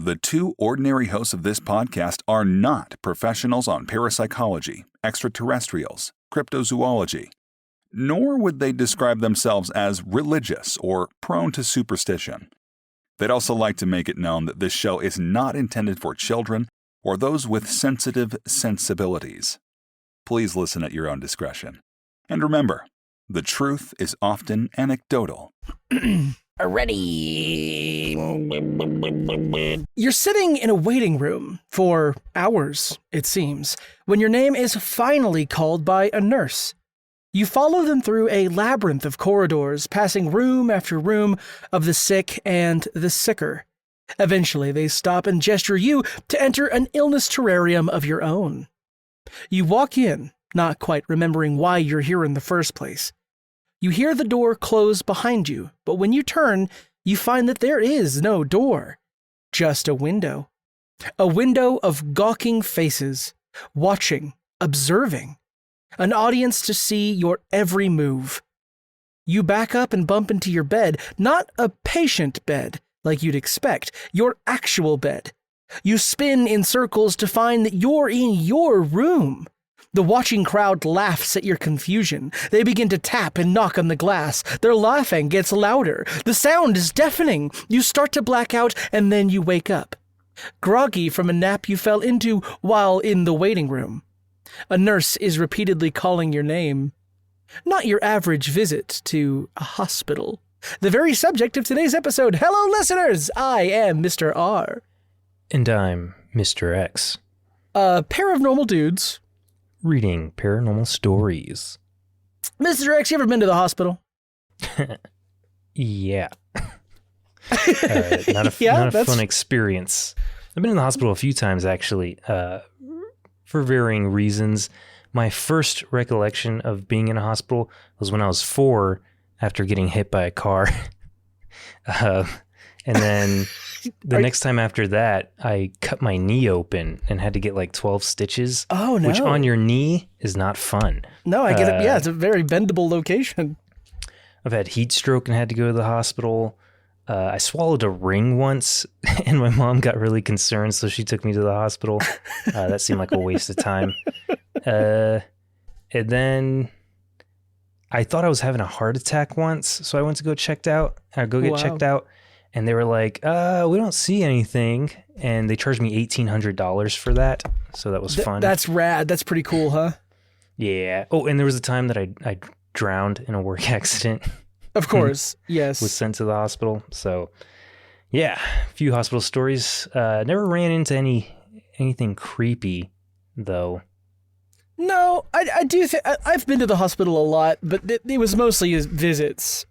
The two ordinary hosts of this podcast are not professionals on parapsychology, extraterrestrials, cryptozoology, nor would they describe themselves as religious or prone to superstition. They'd also like to make it known that this show is not intended for children or those with sensitive sensibilities. Please listen at your own discretion. And remember, the truth is often anecdotal. Ready. You're sitting in a waiting room for hours, it seems, when your name is finally called by a nurse. You follow them through a labyrinth of corridors, passing room after room of the sick and the sicker. Eventually, they stop and gesture you to enter an illness terrarium of your own. You walk in, not quite remembering why you're here in the first place. You hear the door close behind you, but when you turn, you find that there is no door, just a window. A window of gawking faces, watching, observing. An audience to see your every move. You back up and bump into your bed, not a patient bed, like you'd expect, your actual bed. You spin in circles to find that you're in your room. The watching crowd laughs at your confusion. They begin to tap and knock on the glass. Their laughing gets louder. The sound is deafening. You start to black out, and then you wake up, groggy from a nap you fell into while in the waiting room. A nurse is repeatedly calling your name. Not your average visit to a hospital. The very subject of today's episode. Hello, listeners! I am Mr. R. And I'm Mr. X. A pair of normal dudes. Reading paranormal stories. Mr. X, you ever been to the hospital? Yeah. Not a fun experience. I've been in the hospital a few times, actually, for varying reasons. My first recollection of being in a hospital was when I was 4 after getting hit by a car. And then the next time after that, I cut my knee open and had to get like 12 stitches. Oh, no. Which on your knee is not fun. No, I get it. Yeah, it's a very bendable location. I've had heat stroke and had to go to the hospital. I swallowed a ring once, and my mom got really concerned, so she took me to the hospital. That seemed like a waste of time. And then I thought I was having a heart attack once, so I went to go get checked out. And they were like, we don't see anything. And they charged me $1,800 for that. So that was fun. That's rad. That's pretty cool, huh? Yeah. Oh, and there was a time that I drowned in a work accident. Of course, yes. Was sent to the hospital. So, yeah, a few hospital stories. Never ran into anything creepy, though. No, I do think I've been to the hospital a lot, but it was mostly visits.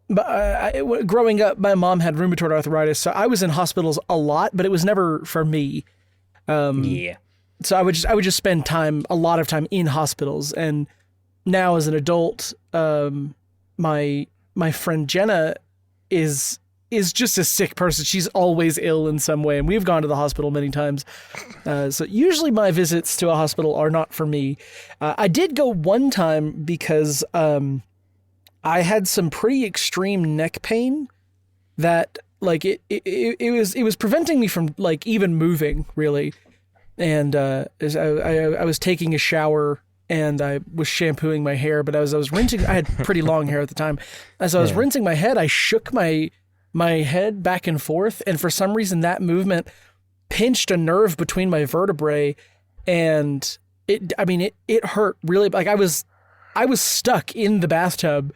But growing up, my mom had rheumatoid arthritis, so I was in hospitals a lot, but it was never for me. Yeah. So I would just spend a lot of time in hospitals. And now as an adult, my friend Jenna is just a sick person. She's always ill in some way, and we've gone to the hospital many times. So usually my visits to a hospital are not for me. I did go one time because I had some pretty extreme neck pain that like it was preventing me from like even moving really. And as I was taking a shower and I was shampooing my hair, but as I was rinsing, I had pretty long hair at the time. As I was rinsing my head, I shook my head back and forth, and for some reason that movement pinched a nerve between my vertebrae, and it hurt really. Like I was stuck in the bathtub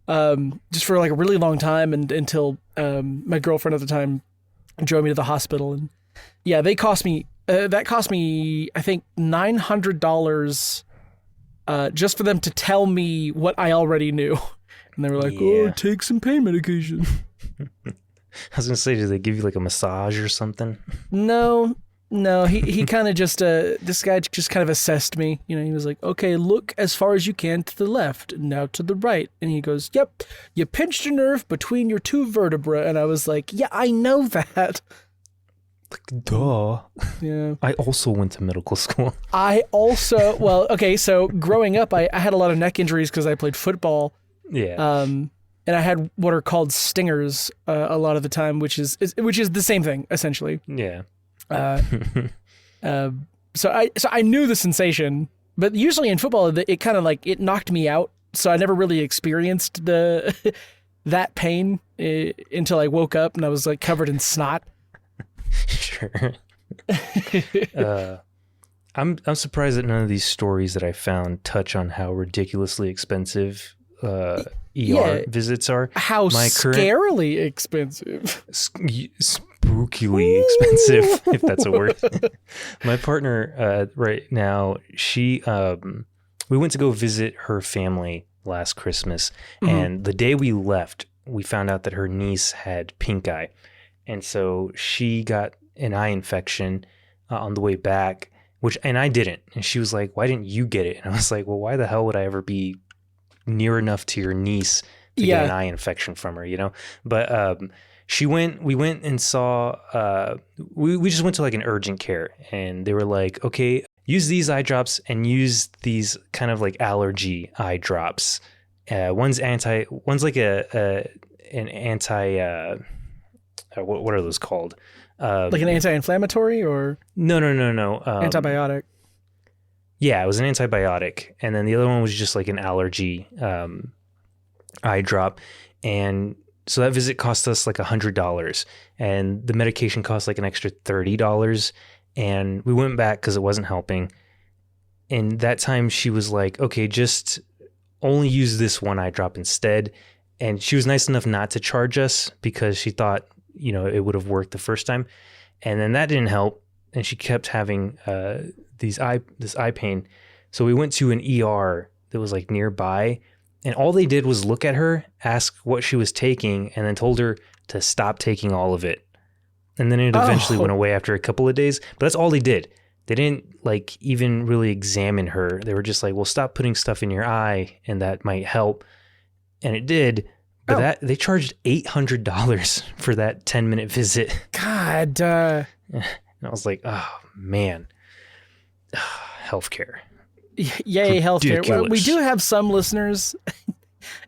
just for like a really long time, and until my girlfriend at the time drove me to the hospital. And yeah, that cost me I think $900 just for them to tell me what I already knew. And they were like, "Oh, take some pain medication." I was gonna say, did they give you like a massage or something? No, he kind of just this guy just kind of assessed me. You know, he was like, "Okay, look as far as you can to the left, now to the right." And he goes, "Yep, you pinched a nerve between your two vertebrae." And I was like, "Yeah, I know that." Like, duh. Yeah. I also went to medical school. So growing up, I had a lot of neck injuries because I played football. Yeah. and I had what are called stingers a lot of the time, which is the same thing essentially. Yeah. So I knew the sensation, but usually in football it kind of like it knocked me out, so I never really experienced that pain until I woke up and I was like covered in snot. Sure. I'm surprised that none of these stories that I found touch on how ridiculously expensive ER visits are. How scarily expensive. Spookily expensive, if that's a word. My partner right now, we went to go visit her family last Christmas, and the day we left, we found out that her niece had pink eye. And so she got an eye infection on the way back, and I didn't. And she was like, "Why didn't you get it?" And I was like, "Well, why the hell would I ever be near enough to your niece to get an eye infection from her, you know?" But we went and saw, we just went to like an urgent care, and they were like, "Okay, use these eye drops and use these kind of like allergy eye drops. One's like an anti, what are those called? Like an anti-inflammatory or? No. Antibiotic. Yeah, it was an antibiotic. And then the other one was just like an allergy eye drop. And so that visit cost us like $100. And the medication cost like an extra $30. And we went back because it wasn't helping. And that time she was like, "Okay, just only use this one eye drop instead." And she was nice enough not to charge us because she thought, you know, it would have worked the first time. And then that didn't help. And she kept having this eye pain. So we went to an ER that was like nearby. And all they did was look at her, ask what she was taking, and then told her to stop taking all of it. And then it eventually went away after a couple of days. But that's all they did. They didn't like even really examine her. They were just like, "Well, stop putting stuff in your eye and that might help." And it did. But they charged $800 for that 10-minute visit. God. And I was like, oh, man. Healthcare. Yay, healthcare. Well, we do have some listeners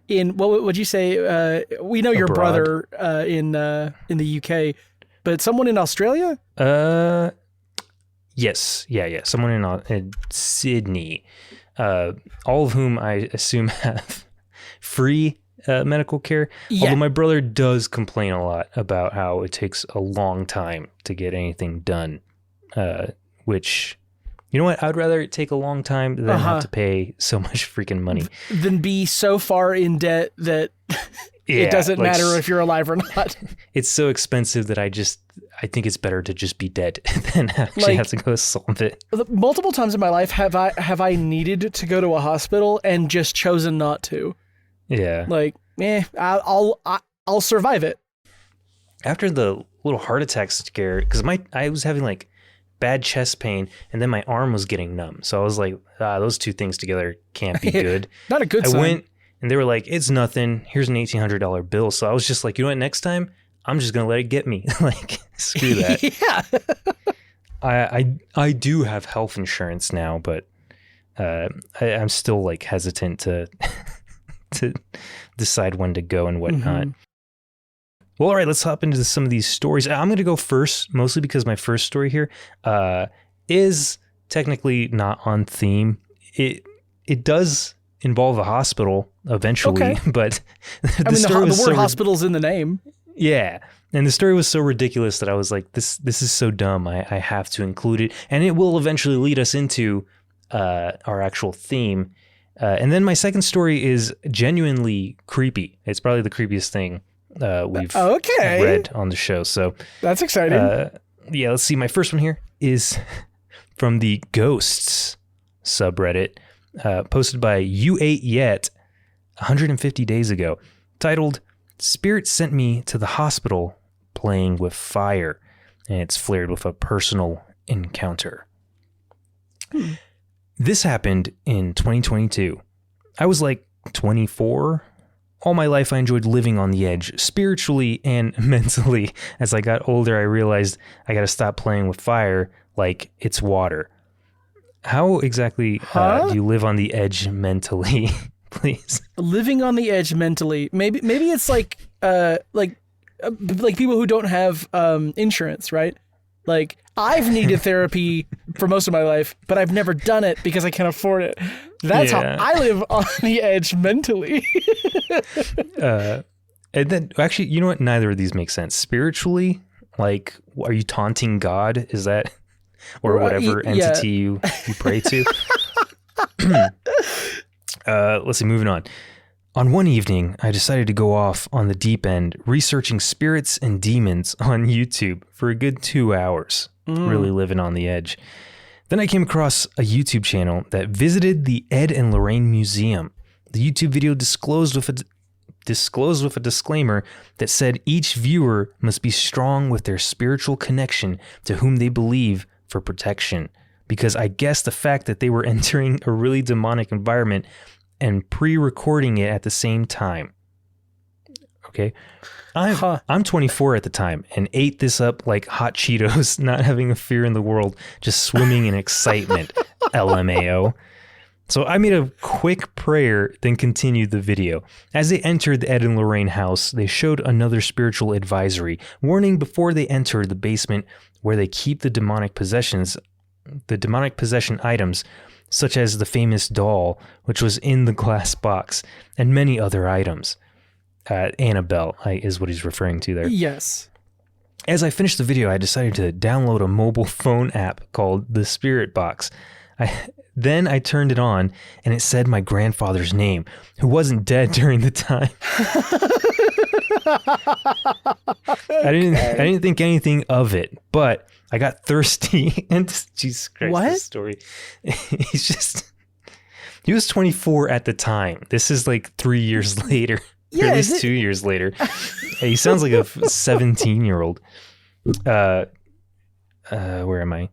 in, what would you say? We know your brother in the UK, but someone in Australia? Yes. Yeah. Someone in Sydney. All of whom I assume have free medical care. Yeah. Although my brother does complain a lot about how it takes a long time to get anything done, which, you know what? I'd rather it take a long time than have to pay so much freaking money. Than be so far in debt that it doesn't matter if you're alive or not. It's so expensive that I think it's better to just be dead than actually have to go solve it. Multiple times in my life have I needed to go to a hospital and just chosen not to. Yeah. Like, I'll survive it. After the little heart attack scare, because I was having like bad chest pain and then my arm was getting numb. So I was like, those two things together can't be good. Not a good sign. I went and they were like, "It's nothing. Here's an $1,800 bill." So I was just like, you know what? Next time I'm just going to let it get me. Like, screw that. Yeah. I do have health insurance now, but I'm still like hesitant to decide when to go and whatnot. Well, all right, let's hop into some of these stories. I'm going to go first, mostly because my first story here is technically not on theme. It does involve a hospital eventually, but the word hospital's in the name. Yeah, and the story was so ridiculous that I was like, this is so dumb. I have to include it, and it will eventually lead us into our actual theme. And then my second story is genuinely creepy. It's probably the creepiest thing we've read on the show. So that's exciting. Yeah, let's see. My first one here is from the Ghosts subreddit, posted by You Ate Yet 150 days ago, titled "Spirit Sent Me to the Hospital Playing with Fire," and it's flared with a personal encounter. This happened in 2022. I was like 24. All my life, I enjoyed living on the edge, spiritually and mentally. As I got older, I realized I got to stop playing with fire like it's water. How exactly do you live on the edge mentally? please. Living on the edge mentally. Maybe it's like people who don't have insurance, right? Like, I've needed therapy for most of my life, but I've never done it because I can't afford it. That's how I live on the edge mentally. And then, actually, you know what? Neither of these make sense. Spiritually, like, are you taunting God? Is that, or whatever entity you pray to? Let's see, moving on. On one evening, I decided to go off on the deep end, researching spirits and demons on YouTube for a good 2 hours, really living on the edge. Then I came across a YouTube channel that visited the Ed and Lorraine Museum. The YouTube video disclosed with a disclaimer that said each viewer must be strong with their spiritual connection to whom they believe for protection. Because I guess the fact that they were entering a really demonic environment and pre-recording it at the same time. Okay. I'm 24 at the time and ate this up like hot Cheetos, not having a fear in the world, just swimming in excitement. LMAO. So I made a quick prayer, then continued the video. As they entered the Ed and Lorraine house, they showed another spiritual advisory, warning before they enter the basement where they keep the demonic possession items, such as the famous doll, which was in the glass box, and many other items. Annabelle is what he's referring to there. Yes. As I finished the video, I decided to download a mobile phone app called the Spirit Box. Then I turned it on, and it said my grandfather's name, who wasn't dead during the time. I didn't think anything of it, but I got thirsty, and Jesus Christ, what? This story. He was 24 at the time. This is like 3 years later, or at least 2 years later. He sounds like a 17-year-old. Where am I?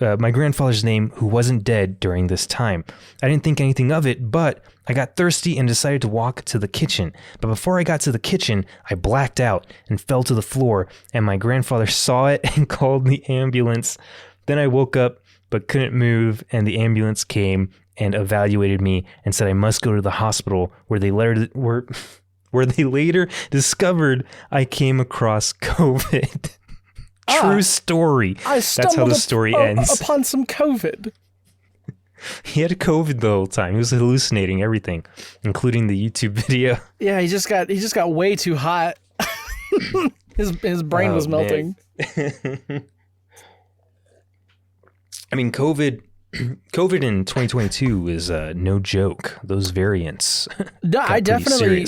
My grandfather's name, who wasn't dead during this time. I didn't think anything of it, but I got thirsty and decided to walk to the kitchen. But before I got to the kitchen, I blacked out and fell to the floor, and my grandfather saw it and called the ambulance. Then I woke up but couldn't move, and the ambulance came and evaluated me and said I must go to the hospital, where they later discovered I came across COVID. True story. That's how the story ends. Upon some COVID. He had COVID the whole time. He was hallucinating everything, including the YouTube video. Yeah, he just got way too hot. his brain was melting. I mean, COVID in 2022 is no joke. Those variants. No, I definitely.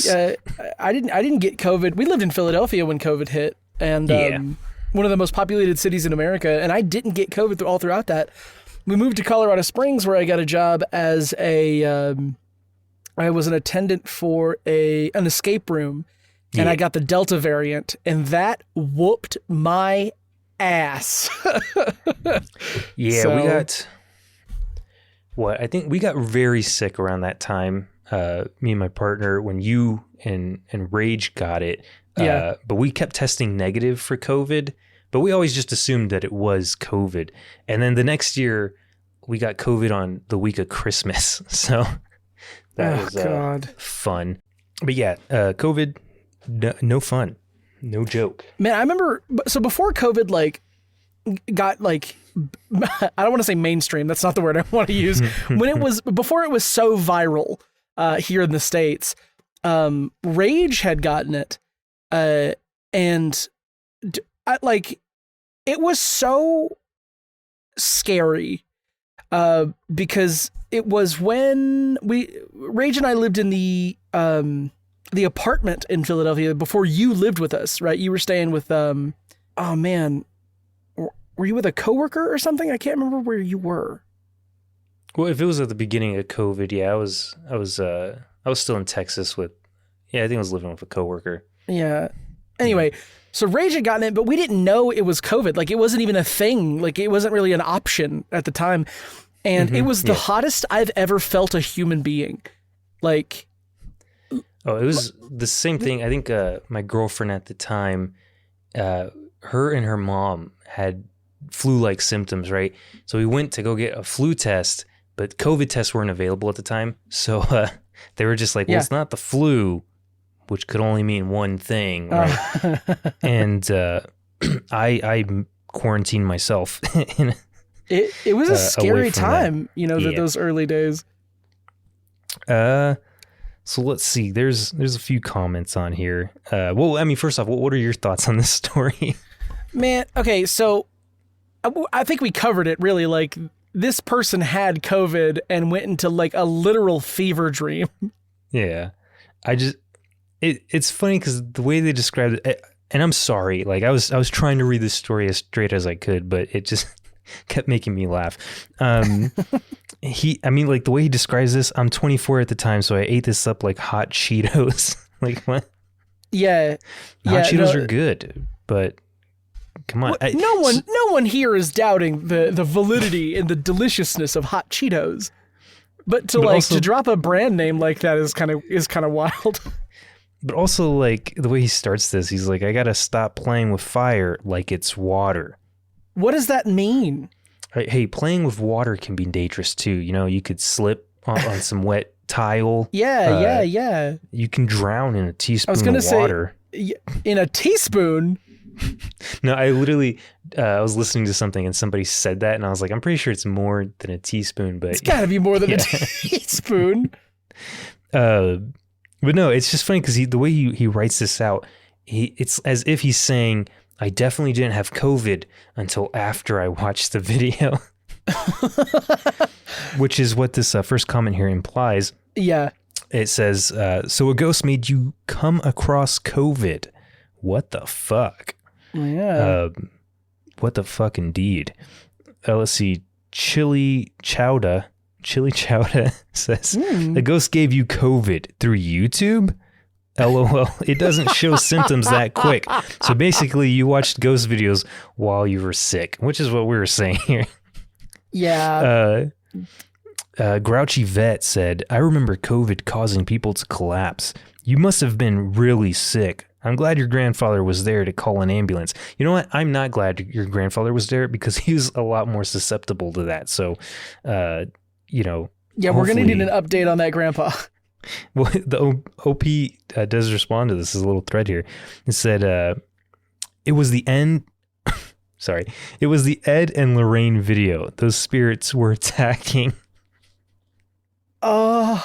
I didn't get COVID. We lived in Philadelphia when COVID hit, and one of the most populated cities in America, and I didn't get COVID all throughout that. We moved to Colorado Springs, where I got a job as I was an attendant for an escape room, and I got the Delta variant, and that whooped my ass. We got I think we got very sick around that time. Me and my partner, when you and Rage got it. But we kept testing negative for COVID, but we always just assumed that it was COVID. And then the next year we got COVID on the week of Christmas. So that was fun. But COVID, no fun, no joke. Man, I remember, so before COVID, got I don't want to say mainstream. That's not the word I want to use. Before it was so viral here in the States, Rage had gotten it. And it was so scary, because it was when Rage and I lived in the apartment in Philadelphia before you lived with us, right? You were staying with, were you with a coworker or something? I can't remember where you were. Well, if it was at the beginning of COVID, I was still in Texas I think I was living with a coworker. Yeah. Anyway, so Rage had gotten it, but we didn't know it was COVID. It wasn't even a thing. It wasn't really an option at the time. And it was the hottest I've ever felt a human being. It was the same thing. I think my girlfriend at the time, her and her mom had flu-like symptoms, right? So we went to go get a flu test, but COVID tests weren't available at the time. So They were just like, well, it's not the flu, which could only mean one thing, right? And I quarantined myself. It was a scary time, those early days. So let's see. There's a few comments on here. Well, I mean, first off, what are your thoughts on this story? Man, okay, so I think we covered it really. Like, this person had COVID and went into like a literal fever dream. Yeah, it's funny because the way they described it, and I'm sorry, like I was trying to read this story as straight as I could, but it just kept making me laugh. The way he describes this, I'm 24 at the time, so I ate this up like hot Cheetos. Like what? Yeah, hot Cheetos are good, but come on. No one here is doubting the validity and the deliciousness of hot Cheetos, but to drop a brand name like that is kind of wild. But also, like the way he starts this, he's like, I gotta stop playing with fire like it's water. What does that mean? Hey, playing with water can be dangerous too. You could slip on some wet tile. Yeah. You can drown in a teaspoon of water. In a teaspoon? No, I literally, I was listening to something and somebody said that, and I was like, I'm pretty sure it's more than a teaspoon, but it's gotta be more than a teaspoon. But no, it's just funny because the way he writes this out, it's as if he's saying, I definitely didn't have COVID until after I watched the video. Which is what this first comment here implies. Yeah. It says, so a ghost made you come across COVID. What the fuck? Yeah. What the fuck indeed? Let's see. Chili Chowda says, a ghost gave you COVID through YouTube? LOL. It doesn't show symptoms that quick. So basically, you watched ghost videos while you were sick, which is what we were saying here. Yeah. Grouchy Vet said, I remember COVID causing people to collapse. You must have been really sick. I'm glad your grandfather was there to call an ambulance. You know what? I'm not glad your grandfather was there because he was a lot more susceptible to that. So, Yeah, we're going to need an update on that grandpa. Well, the OP does respond to this. There's a little thread here. It said, it was the end. Sorry. It was the Ed and Lorraine video. Those spirits were attacking. No.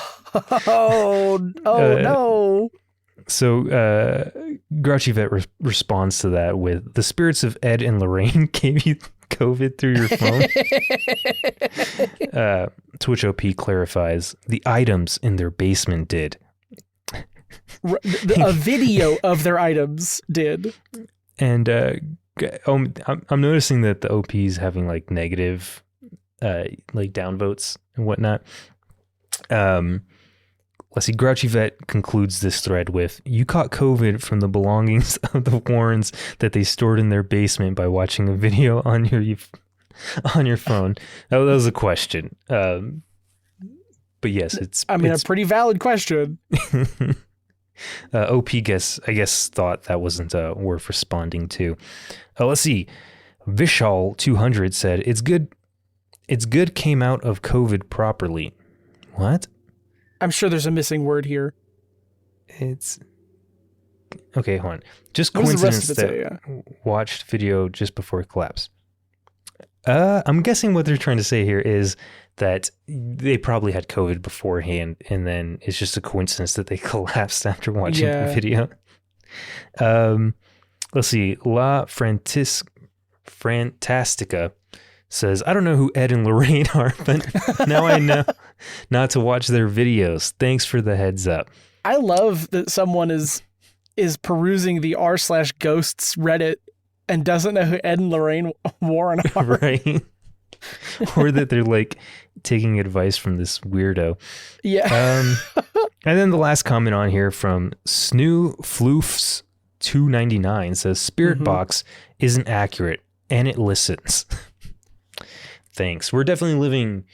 So Grouchy Vet responds to that with, the spirits of Ed and Lorraine gave you COVID through your phone. To which OP clarifies, the items in their basement did. A video of their items did. And I'm noticing that the OP is having like negative like downvotes and whatnot. Let's see, Grouchy Vet concludes this thread with, you caught COVID from the belongings of the Warrens that they stored in their basement by watching a video on your phone. That was a question. But yes, it's a pretty valid question. OP I guess thought that wasn't worth responding to. Let's see. Vishal 200 said, it's good came out of COVID properly. What? I'm sure there's a missing word here. It's okay. Hold on. Just coincidence that watched video just before collapse. I'm guessing what they're trying to say here is that they probably had COVID beforehand, and then it's just a coincidence that they collapsed after watching the video. Let's see. La Fantastica says, I don't know who Ed and Lorraine are, but now I know not to watch their videos. Thanks for the heads up. I love that someone is perusing the r/ghosts Reddit and doesn't know who Ed and Lorraine Warren are. Right. Or that they're like taking advice from this weirdo. Yeah. And then the last comment on here from Snoo Floofs 299 says, Spirit Box isn't accurate and it listens. Thanks. We're definitely living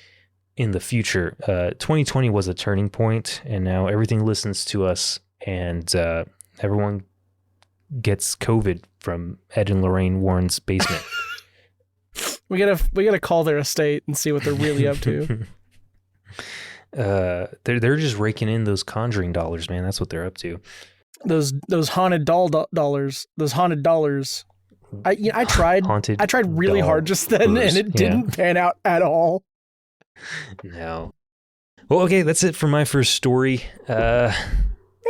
in the future. 2020 was a turning point, and now everything listens to us, and everyone gets COVID from Ed and Lorraine Warren's basement. We gotta call their estate and see what they're really up to. They're just raking in those Conjuring dollars, man. That's what they're up to. Those haunted dollars. Those haunted dollars. I tried really hard just then, and it didn't pan out at all. No. Well, okay, that's it for my first story. Yeah.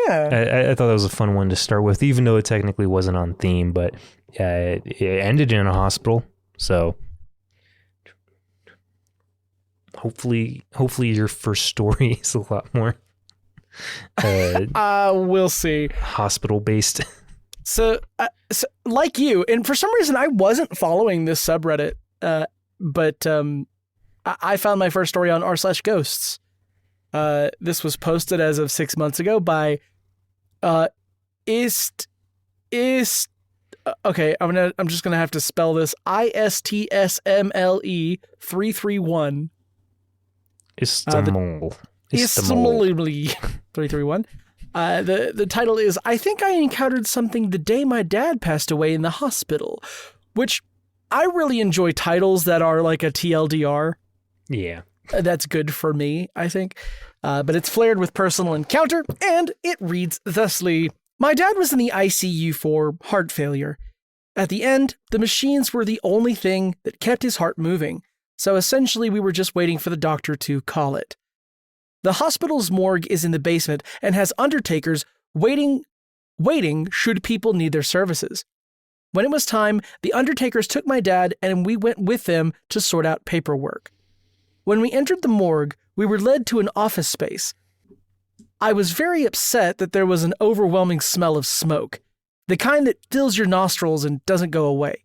I thought that was a fun one to start with, even though it technically wasn't on theme, but it ended in a hospital. So hopefully your first story is a lot more we'll see. Hospital based. So like you, and for some reason I wasn't following this subreddit, but I found my first story on r/ghosts. This was posted as of 6 months ago by okay, I'm just gonna have to spell this. ISTSMLE 331. Istanbul 331. The title is, I think I encountered something the day my dad passed away in the hospital, which I really enjoy titles that are like a TLDR. Yeah. That's good for me, I think. But it's flared with personal encounter, and it reads thusly. My dad was in the ICU for heart failure. At the end, the machines were the only thing that kept his heart moving, so essentially we were just waiting for the doctor to call it. The hospital's morgue is in the basement and has undertakers waiting should people need their services. When it was time, the undertakers took my dad and we went with them to sort out paperwork. When we entered the morgue, we were led to an office space. I was very upset that there was an overwhelming smell of smoke, the kind that fills your nostrils and doesn't go away.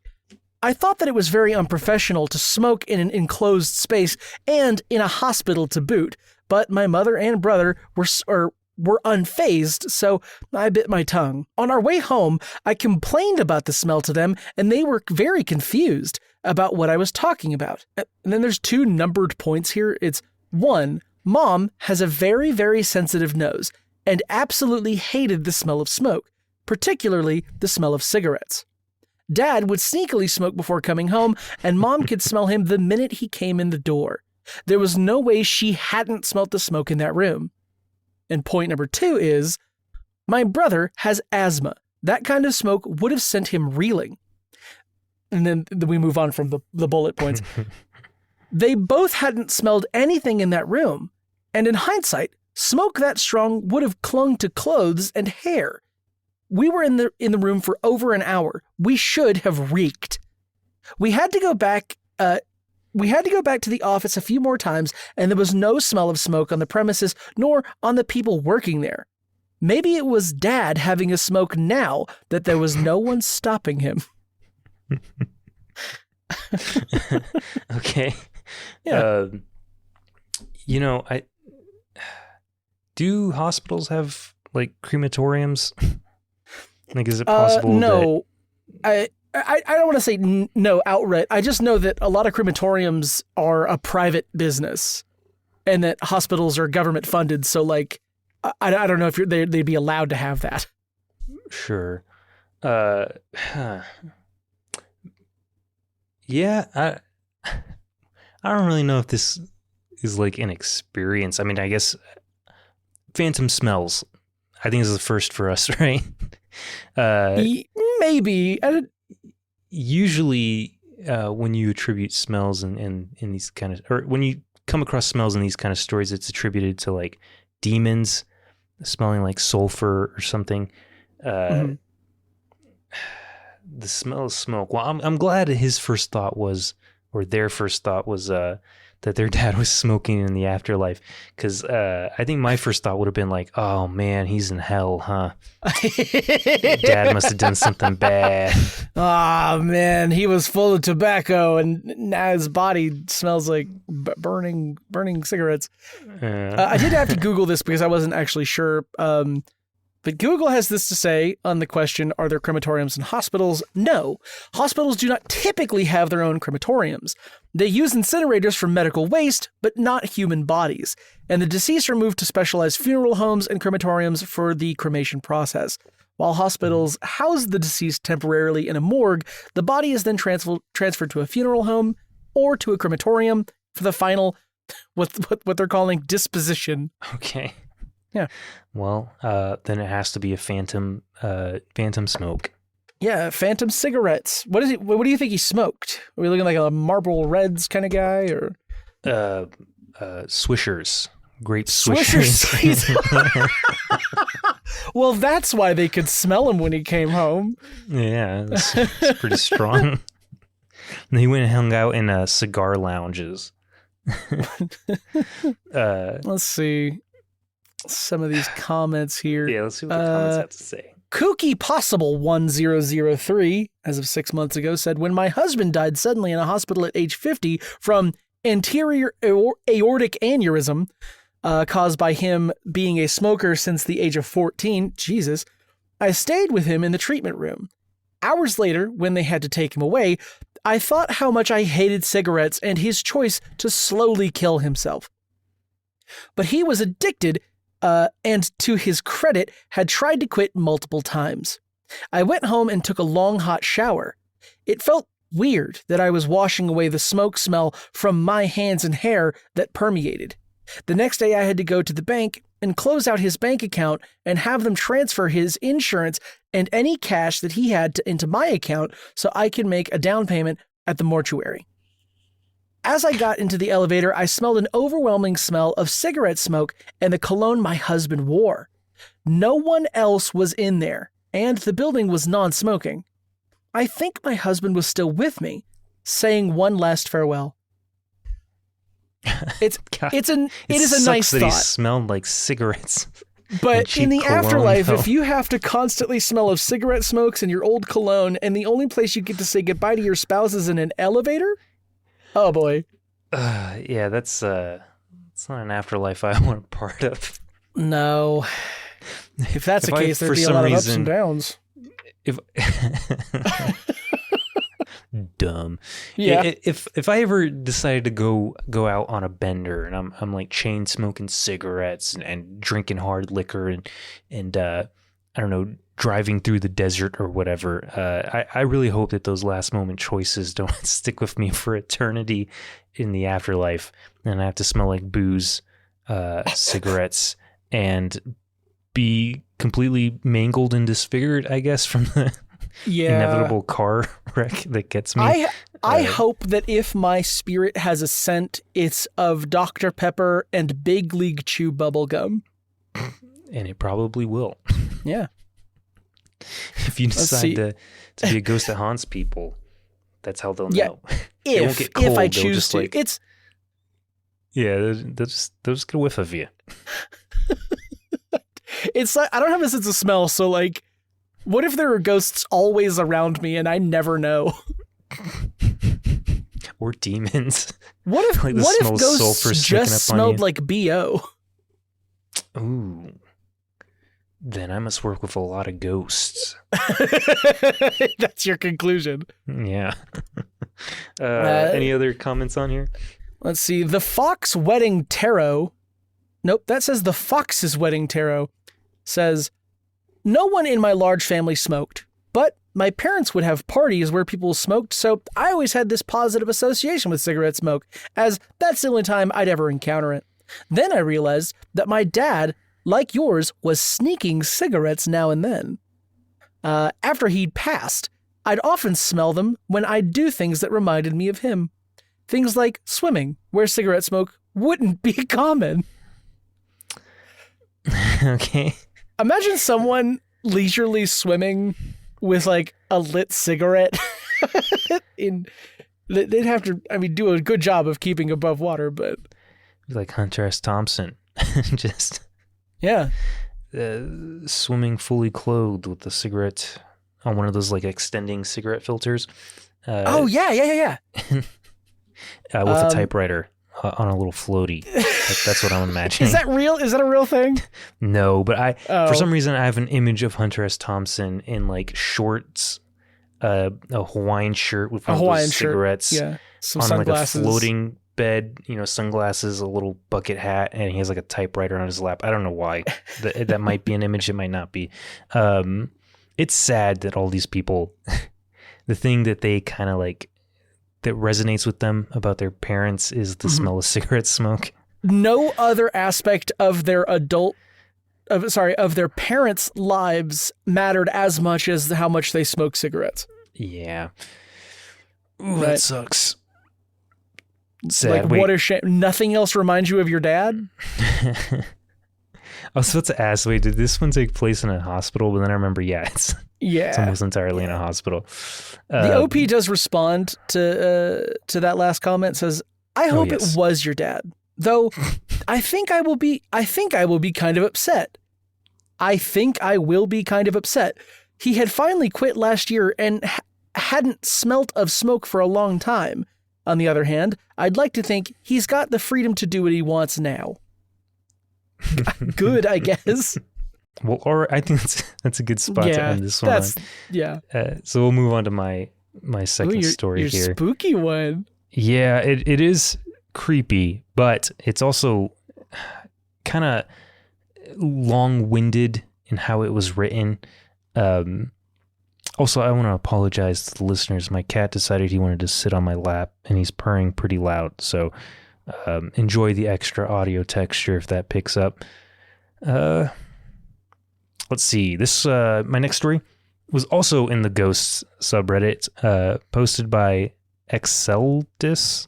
I thought that it was very unprofessional to smoke in an enclosed space and in a hospital to boot, but my mother and brother were unfazed, so I bit my tongue. On our way home, I complained about the smell to them, and they were very confused about what I was talking about. And then there's 2 numbered points here. It's 1, Mom has a very, very sensitive nose and absolutely hated the smell of smoke, particularly the smell of cigarettes. Dad would sneakily smoke before coming home, and Mom could smell him the minute he came in the door. There was no way she hadn't smelt the smoke in that room. And point number 2 is, my brother has asthma. That kind of smoke would have sent him reeling. And then we move on from the bullet points. They both hadn't smelled anything in that room. And in hindsight, smoke that strong would have clung to clothes and hair. We were in the room for over an hour. We should have reeked. We had to go back to the office a few more times, and there was no smell of smoke on the premises nor on the people working there. Maybe it was Dad having a smoke now that there was no one stopping him. Okay. Yeah. Do hospitals have like crematoriums? Like, is it possible? No, I don't want to say no outright. I just know that a lot of crematoriums are a private business, and that hospitals are government funded. So, like, I don't know if they'd be allowed to have that. Sure. Yeah. I don't really know if this is like an experience. I mean, I guess phantom smells. I think this is the first for us, right? Maybe. Usually, when you attribute smells in these kind of, or when you come across smells in these kind of stories, it's attributed to like demons smelling like sulfur or something. The smell of smoke. Well, I'm glad his first thought was, or their first thought was, that their dad was smoking in the afterlife. Because I think my first thought would have been like, oh man, he's in hell, huh? Dad must have done something bad. Oh man, he was full of tobacco, and now his body smells like burning cigarettes. I did have to Google this because I wasn't actually sure. But Google has this to say on the question, are there crematoriums in hospitals? No. Hospitals do not typically have their own crematoriums. They use incinerators for medical waste, but not human bodies. And the deceased are moved to specialized funeral homes and crematoriums for the cremation process. While hospitals house the deceased temporarily in a morgue, the body is then transferred to a funeral home or to a crematorium for the final what they're calling disposition. Okay. Yeah. Well, then it has to be a phantom smoke. Yeah, phantom cigarettes. What do you think he smoked? Are we looking like a Marlboro Reds kind of guy, or Swishers? Grape Swishers. Well, that's why they could smell him when he came home. Yeah, it's pretty strong. And he went and hung out in cigar lounges. Let's see some of these comments here. Yeah, let's see what the comments have to say. Kooky Possible 1003, as of 6 months ago, said, when my husband died suddenly in a hospital at age 50 from anterior aortic aneurysm, caused by him being a smoker since the age of 14, Jesus, I stayed with him in the treatment room. Hours later, when they had to take him away, I thought how much I hated cigarettes and his choice to slowly kill himself. But he was addicted, and to his credit, had tried to quit multiple times. I went home and took a long hot shower. It felt weird that I was washing away the smoke smell from my hands and hair that permeated. The next day I had to go to the bank and close out his bank account and have them transfer his insurance and any cash that he had into my account so I could make a down payment at the mortuary. As I got into the elevator, I smelled an overwhelming smell of cigarette smoke and the cologne my husband wore. No one else was in there, and the building was non-smoking. I think my husband was still with me, saying one last farewell. It is a nice that thought. He smelled like cigarettes. But in the cologne, afterlife, though. if you have to constantly smell of cigarette smokes and your old cologne, and the only place you get to say goodbye to your spouse is in an elevator, oh boy. Yeah, it's not an afterlife I want a part of. No. If that's the case, there'd be a lot of ups and downs. Dumb. Yeah. If I ever decided to go out on a bender and I'm like chain smoking cigarettes and drinking hard liquor and I don't know, driving through the desert or whatever, I really hope that those last moment choices don't stick with me for eternity in the afterlife, and I have to smell like booze, cigarettes, and be completely mangled and disfigured, I guess, from the inevitable car wreck that gets me. I hope that if my spirit has a scent, it's of Dr. Pepper and Big League Chew bubblegum. And it probably will. Yeah. If you decide to be a ghost that haunts people, that's how they'll know. If, they won't get cold, if I choose to. Like, they'll just get a whiff of you. It's like, I don't have a sense of smell, so like, what if there are ghosts always around me and I never know? Or demons. What if like ghosts just smelled like BO? Ooh. Then I must work with a lot of ghosts. That's your conclusion. Yeah. Any other comments on here? Let's see. The Fox Wedding Tarot. Nope, that says the Fox's Wedding Tarot. Says, no one in my large family smoked, but my parents would have parties where people smoked, so I always had this positive association with cigarette smoke, as that's the only time I'd ever encounter it. Then I realized that my dad, like yours, was sneaking cigarettes now and then. After he'd passed, I'd often smell them when I'd do things that reminded me of him. Things like swimming, where cigarette smoke wouldn't be common. Okay. Imagine someone leisurely swimming with like a lit cigarette. They'd have to, do a good job of keeping above water, but like Hunter S. Thompson, just swimming fully clothed with a cigarette on one of those like extending cigarette filters. With a typewriter on a little floaty. That's what I'm imagining. Is that real? Is that a real thing? No, but for some reason I have an image of Hunter S. Thompson in like shorts, a Hawaiian shirt with one of those cigarettes, some on sunglasses. Like a floating bed, sunglasses, a little bucket hat, and he has like a typewriter on his lap. I don't know why. that might be an image. It might not be. It's sad that all these people, the thing that they kind of like that resonates with them about their parents is the smell of cigarette smoke. No other aspect of their of their parents' lives mattered as much as how much they smoke cigarettes. Yeah. Ooh, right. That sucks. Sad. Like, what a shame. Nothing else reminds you of your dad? I was about to ask, wait, did this one take place in a hospital? But then I remember, it's almost entirely in a hospital. The OP does respond to that last comment, says, I hope it was your dad. Though I think I will be kind of upset. I think I will be kind of upset. He had finally quit last year and hadn't smelt of smoke for a long time. On the other hand, I'd like to think he's got the freedom to do what he wants now. Good, I guess. Well, or I think that's a good spot to end this one. So we'll move on to my second story here. Your spooky one. Yeah, it is creepy, but it's also kind of long-winded in how it was written. Also, I want to apologize to the listeners. My cat decided he wanted to sit on my lap, and he's purring pretty loud. So enjoy the extra audio texture if that picks up. Let's see. This my next story was also in the Ghosts subreddit, posted by Excelidus,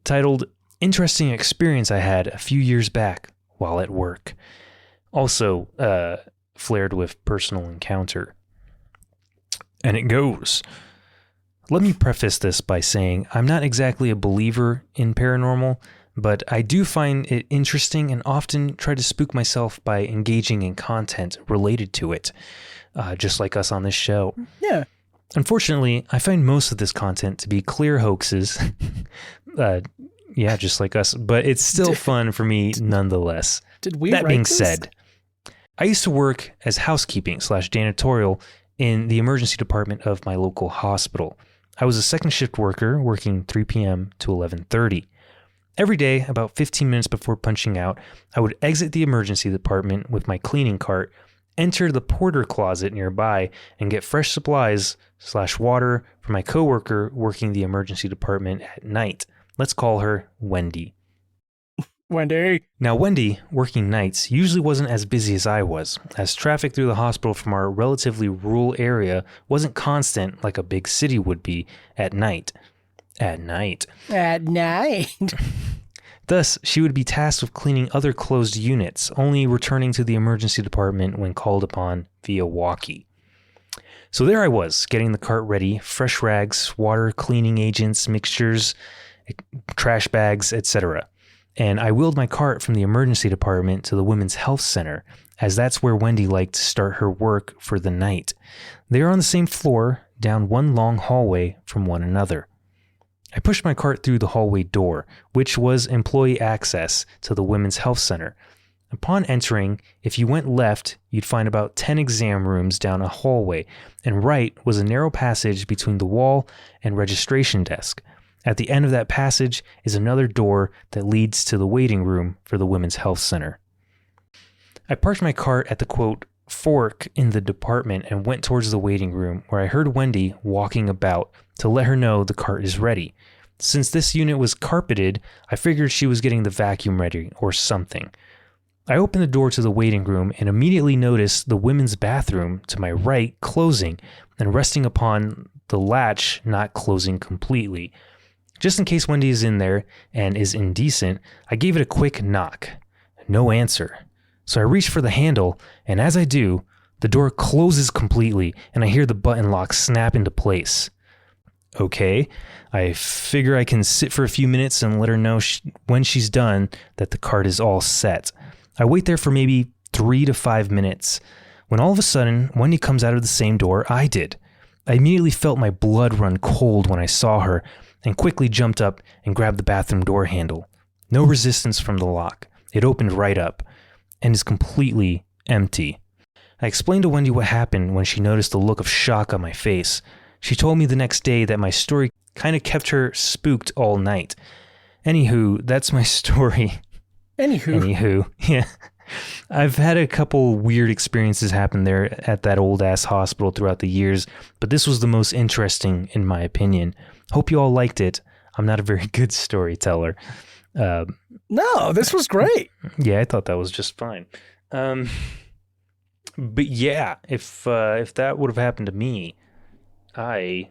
titled "Interesting Experience I Had a Few Years Back While at Work." Also, flared with personal encounter. And it goes, let me preface this by saying I'm not exactly a believer in paranormal, but I do find it interesting and often try to spook myself by engaging in content related to it, just like us on this show. Yeah. Unfortunately, I find most of this content to be clear hoaxes. Just like us, but it's still fun for me nonetheless. That being said, I used to work as housekeeping/janitorial in the emergency department of my local hospital. I was a second shift worker working 3 p.m. to 11:30. Every day, about 15 minutes before punching out, I would exit the emergency department with my cleaning cart, enter the porter closet nearby, and get fresh supplies/water for my coworker working the emergency department at night. Let's call her Wendy. Wendy. Now, Wendy, working nights, usually wasn't as busy as I was, as traffic through the hospital from our relatively rural area wasn't constant like a big city would be at night. At night. Thus, she would be tasked with cleaning other closed units, only returning to the emergency department when called upon via walkie. So there I was, getting the cart ready, fresh rags, water, cleaning agents, mixtures, trash bags, etc. And I wheeled my cart from the emergency department to the women's health center, as that's where Wendy liked to start her work for the night. They are on the same floor, down one long hallway from one another. I pushed my cart through the hallway door, which was employee access to the women's health center. Upon entering, if you went left, you'd find about 10 exam rooms down a hallway, and right was a narrow passage between the wall and registration desk. At the end of that passage is another door that leads to the waiting room for the Women's Health Center. I parked my cart at the, quote, fork in the department and went towards the waiting room, where I heard Wendy walking about to let her know the cart is ready. Since this unit was carpeted, I figured she was getting the vacuum ready or something. I opened the door to the waiting room and immediately noticed the women's bathroom to my right closing and resting upon the latch not closing completely. Just in case Wendy is in there and is indecent, I gave it a quick knock. No answer. So I reach for the handle, and as I do, the door closes completely, and I hear the button lock snap into place. Okay, I figure I can sit for a few minutes and let her know when she's done that the cart is all set. I wait there for maybe 3 to 5 minutes, when all of a sudden, Wendy comes out of the same door I did. I immediately felt my blood run cold when I saw her, and quickly jumped up and grabbed the bathroom door handle. No resistance from the lock. It opened right up, and is completely empty. I explained to Wendy what happened when she noticed the look of shock on my face. She told me the next day that my story kind of kept her spooked all night. Anywho, that's my story. Anywho, yeah. I've had a couple weird experiences happen there at that old ass hospital throughout the years, but this was the most interesting in my opinion. Hope you all liked it. I'm not a very good storyteller. No, this was great. Yeah, I thought that was just fine. But yeah, if that would have happened to me, I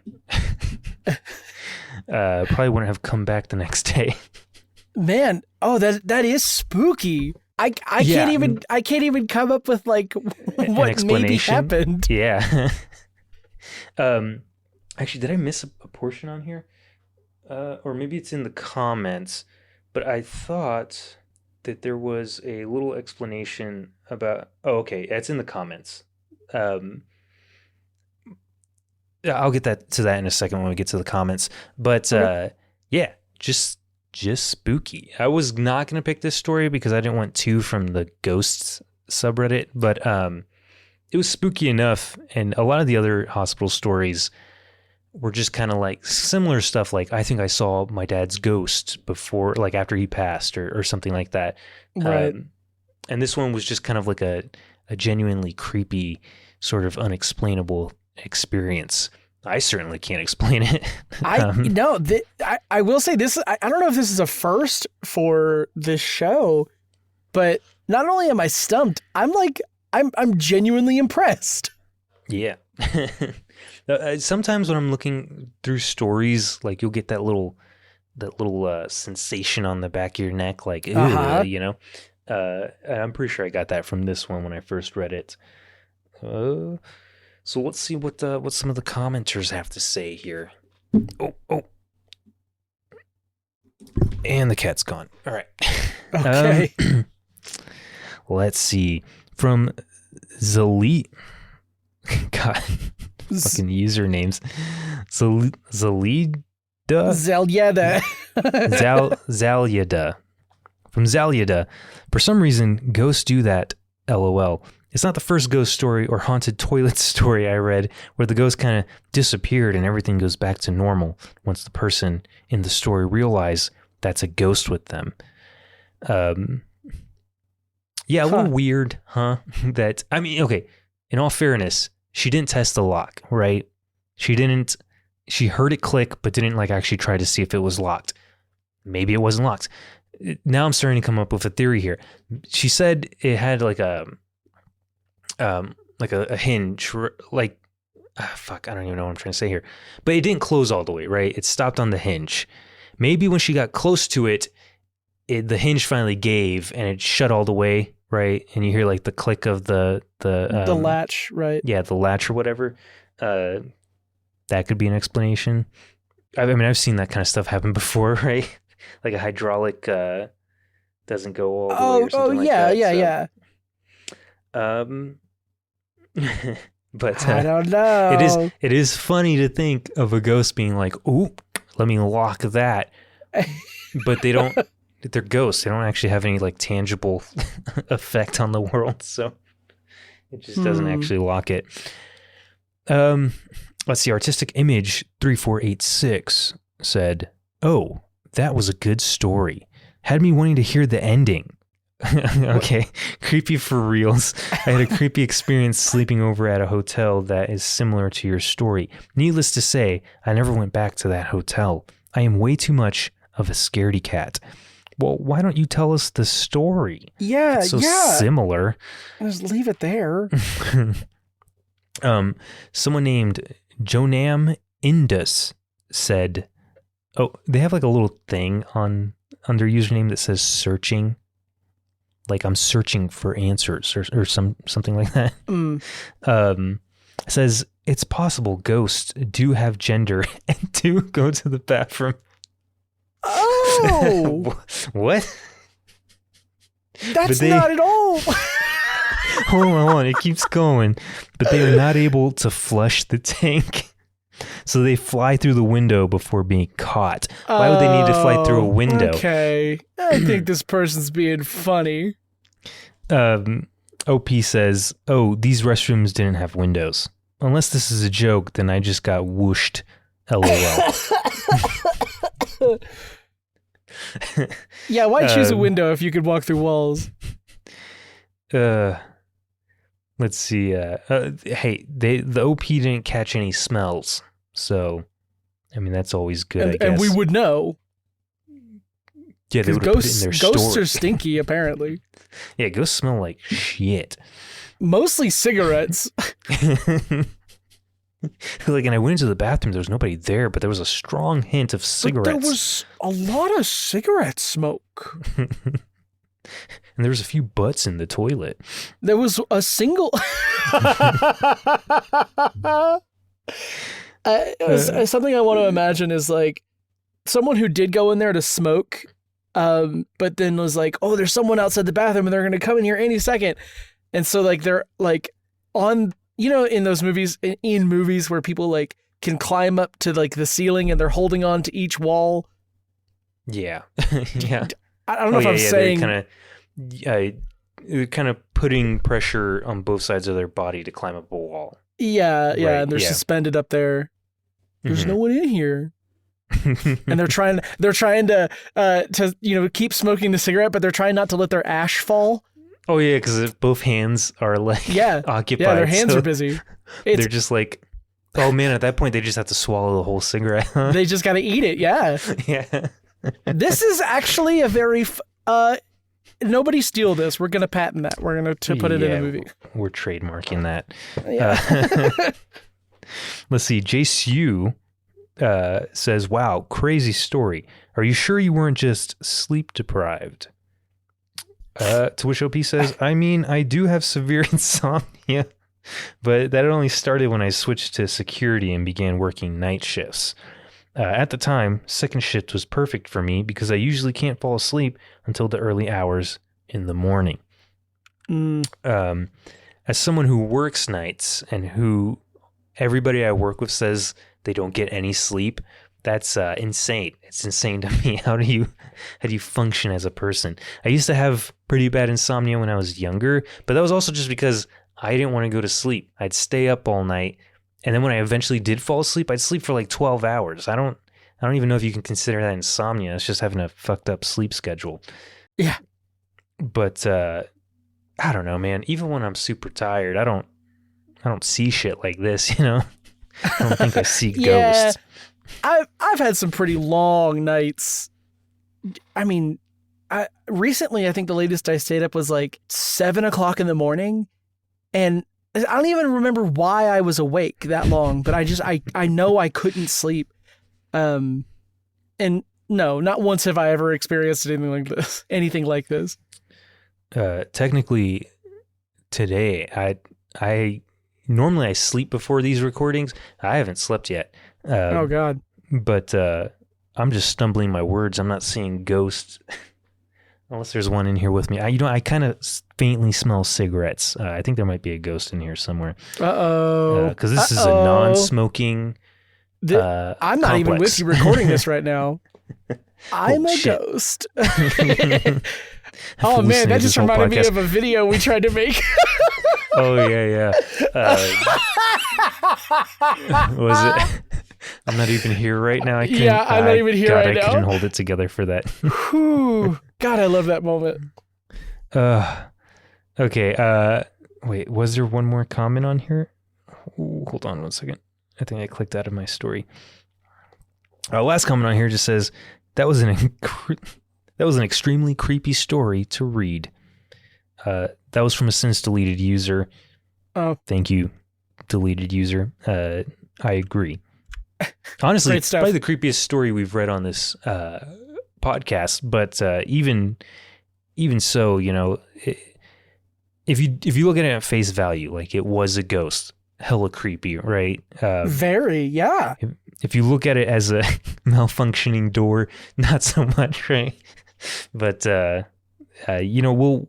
probably wouldn't have come back the next day. Man, that is spooky. I can't even come up with like what maybe happened. Yeah. Actually, did I miss a portion on here? Or maybe it's in the comments, but I thought that there was a little explanation about... Oh, okay. It's in the comments. I'll get to that in a second when we get to the comments. But yeah, just spooky. I was not going to pick this story because I didn't want to from the ghosts subreddit, but it was spooky enough. And a lot of the other hospital stories were just kind of like similar stuff. Like, I think I saw my dad's ghost before, like after he passed or something like that. Right. And this one was just kind of like a genuinely creepy, sort of unexplainable experience. I certainly can't explain it. I will say this. I don't know if this is a first for this show, but not only am I stumped, I'm genuinely impressed. Yeah. Sometimes when I'm looking through stories, like you'll get that little sensation on the back of your neck, like, you know. I'm pretty sure I got that from this one when I first read it. So let's see what some of the commenters have to say here. Oh. And the cat's gone. All right. Okay. Let's see. From Zali. God. Fucking usernames. Zalida? Zalyada. Zalyada. From Zalyada. For some reason, ghosts do that. LOL. It's not the first ghost story or haunted toilet story I read where the ghost kind of disappeared and everything goes back to normal once the person in the story realize that's a ghost with them. Yeah, a little weird, huh? That, I mean, okay, in all fairness, she didn't test the lock, right? She heard it click, but didn't like actually try to see if it was locked. Maybe it wasn't locked. Now I'm starting to come up with a theory here. She said it had like a hinge, like, fuck, I don't even know what I'm trying to say here. But it didn't close all the way, right? It stopped on the hinge. Maybe when she got close to it, the hinge finally gave and it shut all the way, right? And you hear like the click of the latch, right? Yeah, the latch or whatever. That could be an explanation. I mean, I've seen that kind of stuff happen before, right? Like a hydraulic doesn't go all the way or something like that. Yeah. But I don't know. It is funny to think of a ghost being like, "Ooh, let me lock that," but they don't. They're ghosts. They don't actually have any like tangible effect on the world, so it just doesn't actually lock it. Let's see. Artistic Image 3486 said, "Oh, that was a good story. Had me wanting to hear the ending." Okay, creepy for reals. I had a creepy experience sleeping over at a hotel that is similar to your story. Needless to say, I never went back to that hotel. I am way too much of a scaredy cat. Well, why don't you tell us the story? Yeah, it's so similar. Just leave it there. Someone named Jonam Indus said, "Oh, they have like a little thing on their username that says searching." Like I'm searching for answers or something like that. Says it's possible ghosts do have gender and do go to the bathroom. Oh, what? That's not at all. Hold on, it keeps going. But they are not able to flush the tank. So they fly through the window before being caught. Why would they need to fly through a window? Okay, I think this person's being funny. OP says, "Oh, these restrooms didn't have windows. Unless this is a joke, then I just got whooshed. LOL." Yeah, why choose a window if you could walk through walls? Let's see. Hey, the OP didn't catch any smells, so I mean that's always good. I guess. And we would know. Yeah, they would put it in their ghosts story. are stinky, apparently. Yeah, ghosts smell like shit. Mostly cigarettes. Like, and I went into the bathroom. There was nobody there, but there was a strong hint of cigarettes. But there was a lot of cigarette smoke. And there was a few butts in the toilet. There was a single. Something I want to imagine is like someone who did go in there to smoke, but then was like, "Oh, there's someone outside the bathroom, and they're going to come in here any second." And so like they're like on. In those movies, in movies where people like can climb up to like the ceiling and they're holding on to each wall. Yeah, yeah. I don't know if I'm saying kind of putting pressure on both sides of their body to climb up a wall. Yeah, right, and they're suspended up there. There's no one in here, and they're trying to keep smoking the cigarette, but they're trying not to let their ash fall. Oh yeah, because both hands are like occupied. Yeah, their hands are busy. They're just like, oh man, at that point they just have to swallow the whole cigarette. Huh? They just got to eat it. Yeah. Yeah. This is actually a very nobody steal this. We're gonna patent that. We're gonna put it in a movie. We're trademarking that. Yeah. Let's see. Jace Yu says, "Wow, crazy story. Are you sure you weren't just sleep deprived?" To which OP says, I mean, I do have severe insomnia, but that only started when I switched to security and began working night shifts. At the time, second shift was perfect for me because I usually can't fall asleep until the early hours in the morning. As someone who works nights and who everybody I work with says they don't get any sleep, that's insane. It's insane to me. How do you function as a person? I used to have pretty bad insomnia when I was younger, but that was also just because I didn't want to go to sleep. I'd stay up all night, and then when I eventually did fall asleep, I'd sleep for like 12 hours. I don't even know if you can consider that insomnia. It's just having a fucked up sleep schedule. Yeah. But I don't know, man. Even when I'm super tired, I don't see shit like this, you know? I don't think I see ghosts. I've had some pretty long nights. I mean, recently I think the latest I stayed up was like 7:00 in the morning, and I don't even remember why I was awake that long. But I know I couldn't sleep. And no, not once have I ever experienced anything like this. Technically, today I normally I sleep before these recordings. I haven't slept yet. Oh God! But I'm just stumbling my words. I'm not seeing ghosts, unless there's one in here with me. I kind of faintly smell cigarettes. I think there might be a ghost in here somewhere. Because this is a non-smoking. I'm not even with you recording this right now. I'm a ghost. Oh man, that just reminded me of a video we tried to make. Oh yeah. Was it? I'm not even here right now. I'm not even here right now. I couldn't hold it together for that. Whew. God, I love that moment. Okay. Wait, was there one more comment on here? Ooh, hold on one second. I think I clicked out of my story. Last comment on here just says, that was an extremely creepy story to read. That was from a since deleted user. Oh. Thank you, deleted user. I agree. Honestly, it's probably the creepiest story we've read on this podcast. But even so, you know, if you look at it at face value, like it was a ghost, hella creepy, right? Very, yeah. If you look at it as a malfunctioning door, not so much, right? But you know,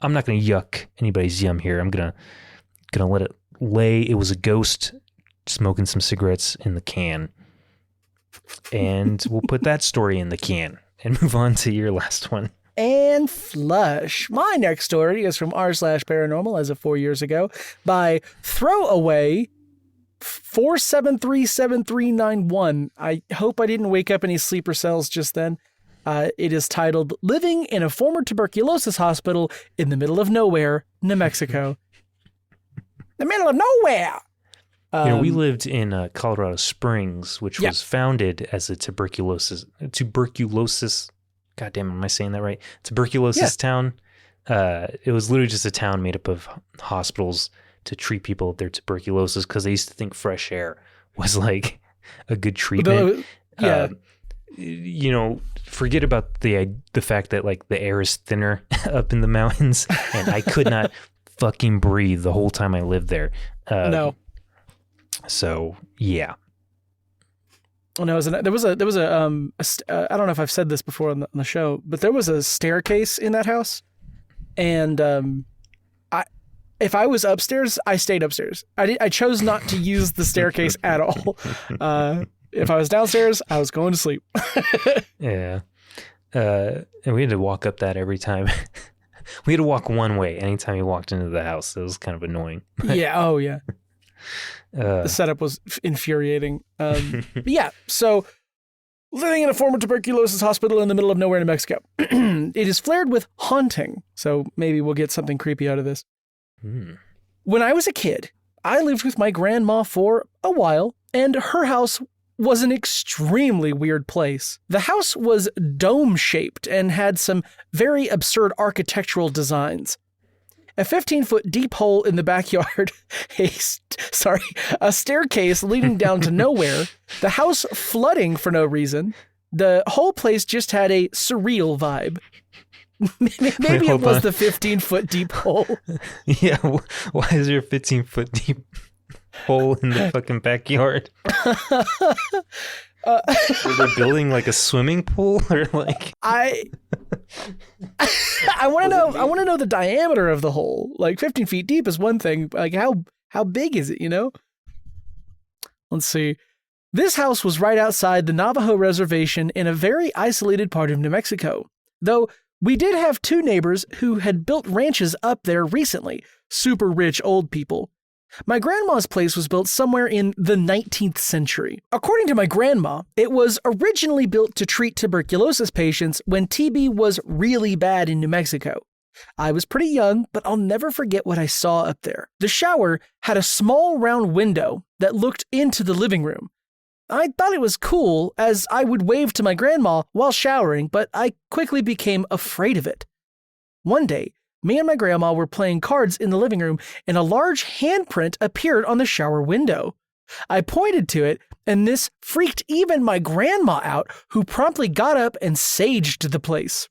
I'm not gonna yuck anybody's yum here. I'm gonna let it lay. It was a ghost smoking some cigarettes in the can, and we'll put that story in the can and move on to your last one. And flush. My next story is from r/paranormal as of 4 years ago by Throwaway 4737391. I hope I didn't wake up any sleeper cells just then. It is titled Living in a Former Tuberculosis Hospital in the Middle of Nowhere, New Mexico. The middle of nowhere! We lived in Colorado Springs, which was founded as a tuberculosis. Goddamn, am I saying that right? Tuberculosis town. It was literally just a town made up of hospitals to treat people with their tuberculosis because they used to think fresh air was like a good treatment. Forget about the fact that like the air is thinner up in the mountains, and I could not fucking breathe the whole time I lived there. No. So yeah. Oh, no, there was a I don't know if I've said this before on the show, but there was a staircase in that house, and if I was upstairs, I stayed upstairs. I chose not to use the staircase at all. If I was downstairs, I was going to sleep. Yeah, and we had to walk up that every time. We had to walk one way anytime we walked into the house. It was kind of annoying. Yeah. Oh yeah. The setup was infuriating. Yeah, so living in a former tuberculosis hospital in the middle of nowhere, New Mexico. It is flared with haunting, so maybe we'll get something creepy out of this. When I was a kid, I lived with my grandma for a while, and her house was an extremely weird place. The house was dome-shaped and had some very absurd architectural designs. A 15-foot deep hole in the backyard, a staircase leading down to nowhere, the house flooding for no reason. The whole place just had a surreal vibe. Maybe it was the 15-foot deep hole. Yeah, why is there a 15-foot deep hole in the fucking backyard? Were they building like a swimming pool or like? I want to know the diameter of the hole. Like 15 feet deep is one thing. Like how big is it? You know. Let's see. This house was right outside the Navajo reservation in a very isolated part of New Mexico. Though we did have two neighbors who had built ranches up there recently. Super rich old people. My grandma's place was built somewhere in the 19th century. According to my grandma, it was originally built to treat tuberculosis patients when TB was really bad in New Mexico. I was pretty young, but I'll never forget what I saw up there. The shower had a small round window that looked into the living room. I thought it was cool as I would wave to my grandma while showering, but I quickly became afraid of it. One day, me and my grandma were playing cards in the living room, and a large handprint appeared on the shower window. I pointed to it, and this freaked even my grandma out, who promptly got up and saged the place.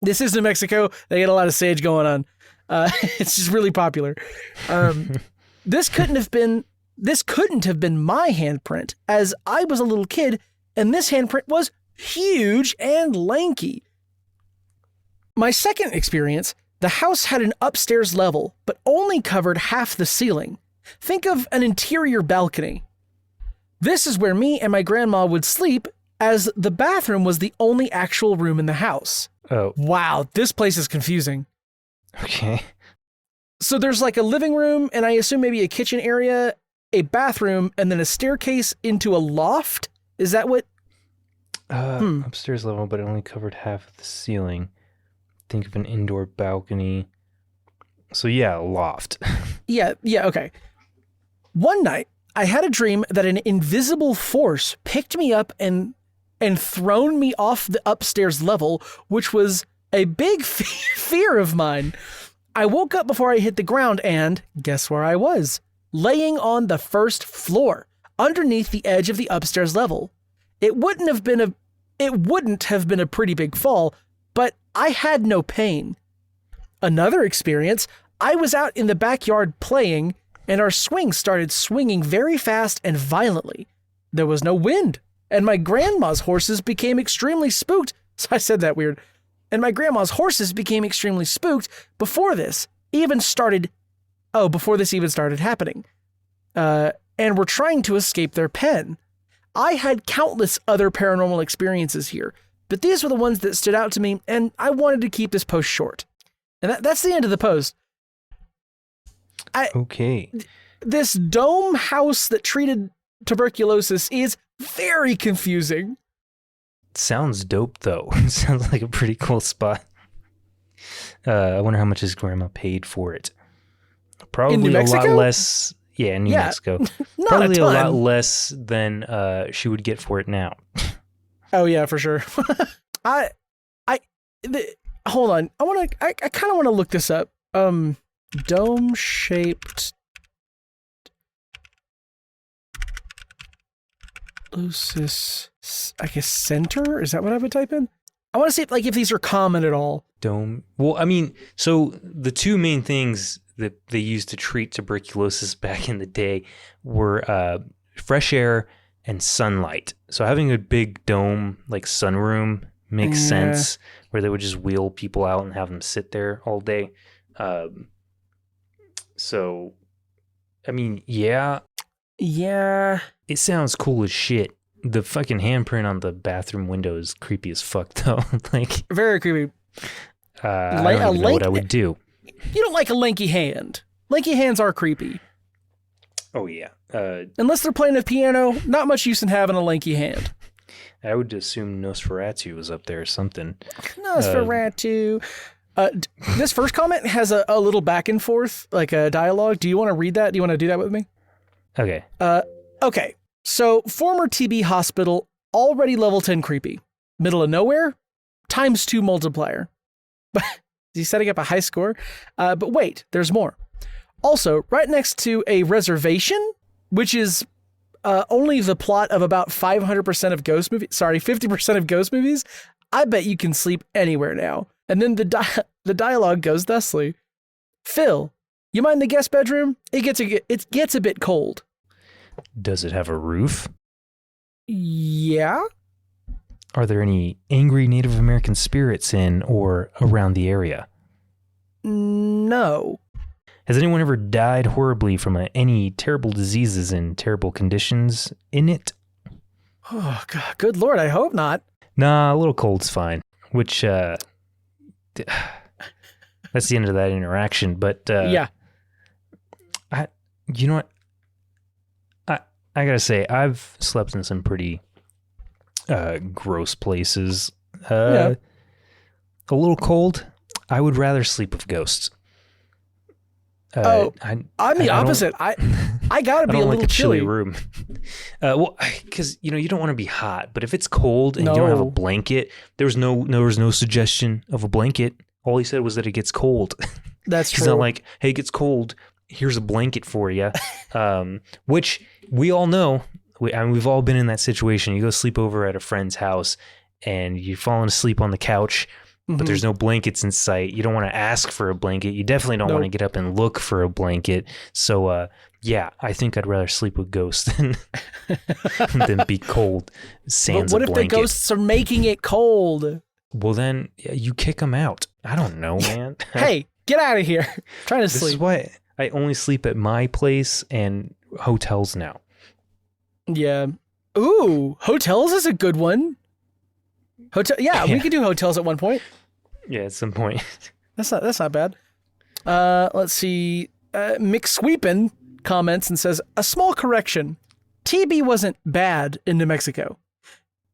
This is New Mexico. They get a lot of sage going on. It's just really popular. This couldn't have been my handprint, as I was a little kid, and this handprint was huge and lanky. My second experience, the house had an upstairs level, but only covered half the ceiling. Think of an interior balcony. This is where me and my grandma would sleep, as the bathroom was the only actual room in the house. Oh. Wow, this place is confusing. Okay. So there's like a living room, and I assume maybe a kitchen area, a bathroom, and then a staircase into a loft? Is that what? Upstairs level, but it only covered half of the ceiling. Think of an indoor balcony. So yeah, a loft. Yeah, okay. One night, I had a dream that an invisible force picked me up and thrown me off the upstairs level, which was a big fear of mine. I woke up before I hit the ground and guess where I was? Laying on the first floor, underneath the edge of the upstairs level. It wouldn't have been a pretty big fall, but I had no pain. Another experience, I was out in the backyard playing, and our swing started swinging very fast and violently. There was no wind, and my grandma's horses became extremely spooked. So I said that weird. And my grandma's horses became extremely spooked before this even started happening. And were trying to escape their pen. I had countless other paranormal experiences here, but these were the ones that stood out to me, and I wanted to keep this post short. And that's the end of the post. Okay. This dome house that treated tuberculosis is very confusing. Sounds dope, though. Sounds like a pretty cool spot. I wonder how much his grandma paid for it. Probably a lot less. Yeah, in New Mexico. Probably a lot less than she would get for it now. Oh yeah, for sure. Hold on. I kind of want to look this up. Dome-shaped Lucis, I guess center? Is that what I would type in? I want to see if these are common at all. Dome. Well, I mean, so the two main things that they used to treat tuberculosis back in the day were fresh air and sunlight. So having a big dome like sunroom makes sense, where they would just wheel people out and have them sit there all day. So, I mean, yeah. It sounds cool as shit. The fucking handprint on the bathroom window is creepy as fuck, though. Like, very creepy. I don't even know what I would do. You don't like a lanky hand. Lanky hands are creepy. Oh, yeah. Unless they're playing a piano, not much use in having a lanky hand. I would assume Nosferatu was up there or something. Nosferatu. This first comment has a little back and forth, like a dialogue. Do you want to read that? Do you want to do that with me? Okay. Okay. So, former TB hospital, already level 10 creepy. Middle of nowhere, ×2 multiplier. But he's setting up a high score. But wait, there's more. Also, right next to a reservation, which is only the plot of about 500% of ghost movies. Sorry, 50% of ghost movies. I bet you can sleep anywhere now. And then the dialogue goes thusly. Phil, you mind the guest bedroom? It gets a bit cold. Does it have a roof? Yeah. Are there any angry Native American spirits in or around the area? No. Has anyone ever died horribly from any terrible diseases and terrible conditions in it? Oh, God, good Lord, I hope not. Nah, a little cold's fine. Which, that's the end of that interaction. But, yeah. You know what? I gotta say, I've slept in some pretty gross places. A little cold. I would rather sleep with ghosts. I'm the opposite. I gotta be a little like a chilly chilly room. Well, because you don't want to be hot, but if it's cold and you don't have a blanket, there was no suggestion of a blanket. All he said was that it gets cold. That's true. He's not like, hey, it gets cold. Here's a blanket for you. Which we all know. We've all been in that situation. You go sleep over at a friend's house and you're falling asleep on the couch, but there's no blankets in sight. You don't want to ask for a blanket. You definitely don't want to get up and look for a blanket. So, yeah, I think I'd rather sleep with ghosts than be cold. Sans but what a if blanket. the ghosts are making it cold? Well, then you kick them out. I don't know, man. Hey, get out of here. I'm trying to This sleep. is why I only sleep at my place and hotels now. Yeah. Ooh, hotels is a good one. Yeah, we could do hotels at one point. Yeah, at some point. That's not bad. Let's see. Mick Sweepin comments and says, a small correction. TB wasn't bad in New Mexico.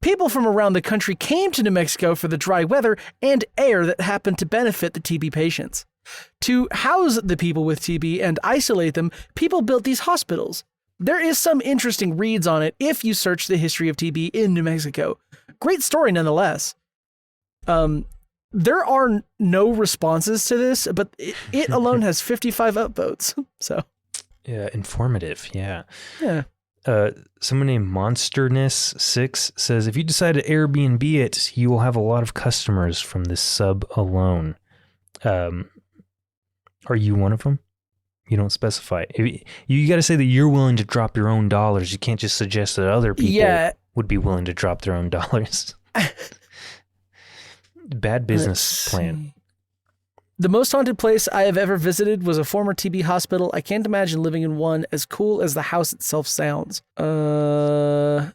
People from around the country came to New Mexico for the dry weather and air that happened to benefit the TB patients. To house the people with TB and isolate them, people built these hospitals. There is some interesting reads on it if you search the history of TB in New Mexico. Great story nonetheless. There are no responses to this, but it alone has 55 upvotes. So, yeah, informative. Yeah. Yeah. Someone named Monsterness6 says, if you decide to Airbnb it, you will have a lot of customers from this sub alone. Are you one of them? You don't specify. You got to say that you're willing to drop your own dollars. You can't just suggest that other people would be willing to drop their own dollars. Bad business plan. The most haunted place I have ever visited was a former TB hospital. I can't imagine living in one as cool as the house itself sounds. Poor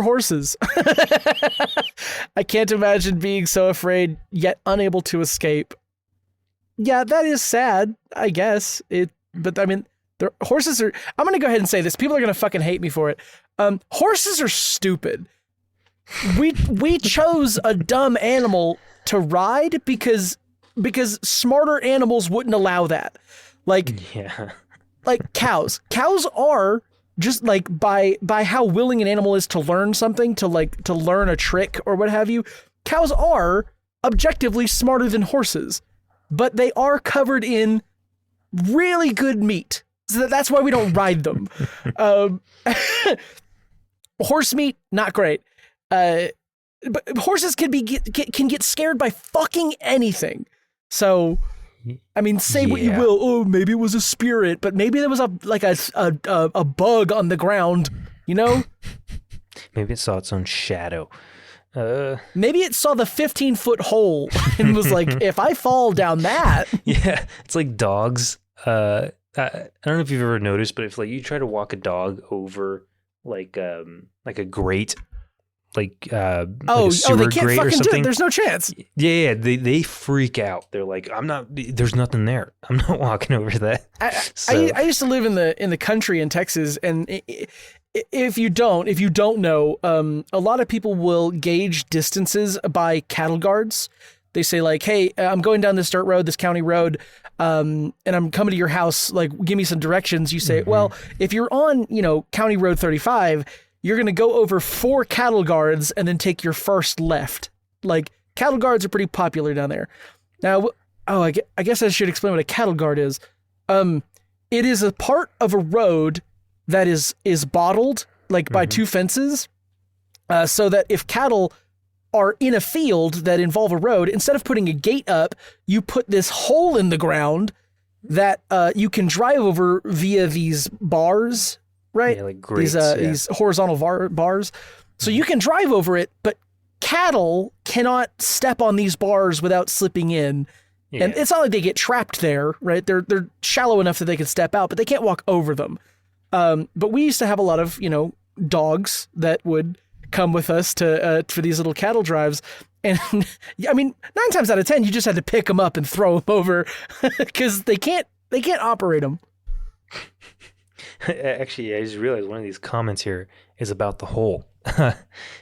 horses. I can't imagine being so afraid yet unable to escape. Yeah, that is sad, I guess. But I mean, horses are... I'm going to go ahead and say this. People are going to fucking hate me for it. Horses are stupid. we chose a dumb animal to ride because smarter animals wouldn't allow that. Like cows. Cows are just like by how willing an animal is to learn something, to learn a trick or what have you. Cows are objectively smarter than horses, but they are covered in really good meat. So that's why we don't ride them. Horse meat, not great. But horses can get scared by fucking anything. So, I mean, say what you will. Oh, maybe it was a spirit, but maybe there was a bug on the ground, you know? Maybe it saw its own shadow. Maybe it saw the 15-foot hole and was like, if I fall down that. Yeah, it's like dogs. I don't know if you've ever noticed, but if like you try to walk a dog over like a grate, like a sewer they can't grate fucking or something, do it. There's no chance. Yeah, they freak out. They're like, there's nothing there. I'm not walking over that. I used to live in the country in Texas, and if you don't know, a lot of people will gauge distances by cattle guards. They say like, hey, I'm going down this dirt road, this county road, and I'm coming to your house, like, give me some directions. You say, well, if you're on, County Road 35, you're going to go over 4 cattle guards and then take your first left. Like, cattle guards are pretty popular down there. Now, I guess I should explain what a cattle guard is. It is a part of a road that is bottled, like, by 2 fences, so that if cattle are in a field that involve a road, instead of putting a gate up, you put this hole in the ground that you can drive over via these bars, right? Yeah, like grates, these horizontal bars. So you can drive over it, but cattle cannot step on these bars without slipping in. Yeah. And it's not like they get trapped there, right? They're shallow enough that they can step out, but they can't walk over them. But we used to have a lot of, dogs that would come with us for these little cattle drives. And I mean, 9 times out of 10, you just had to pick them up and throw them over because they can't operate them. Actually, I just realized one of these comments here is about the hole.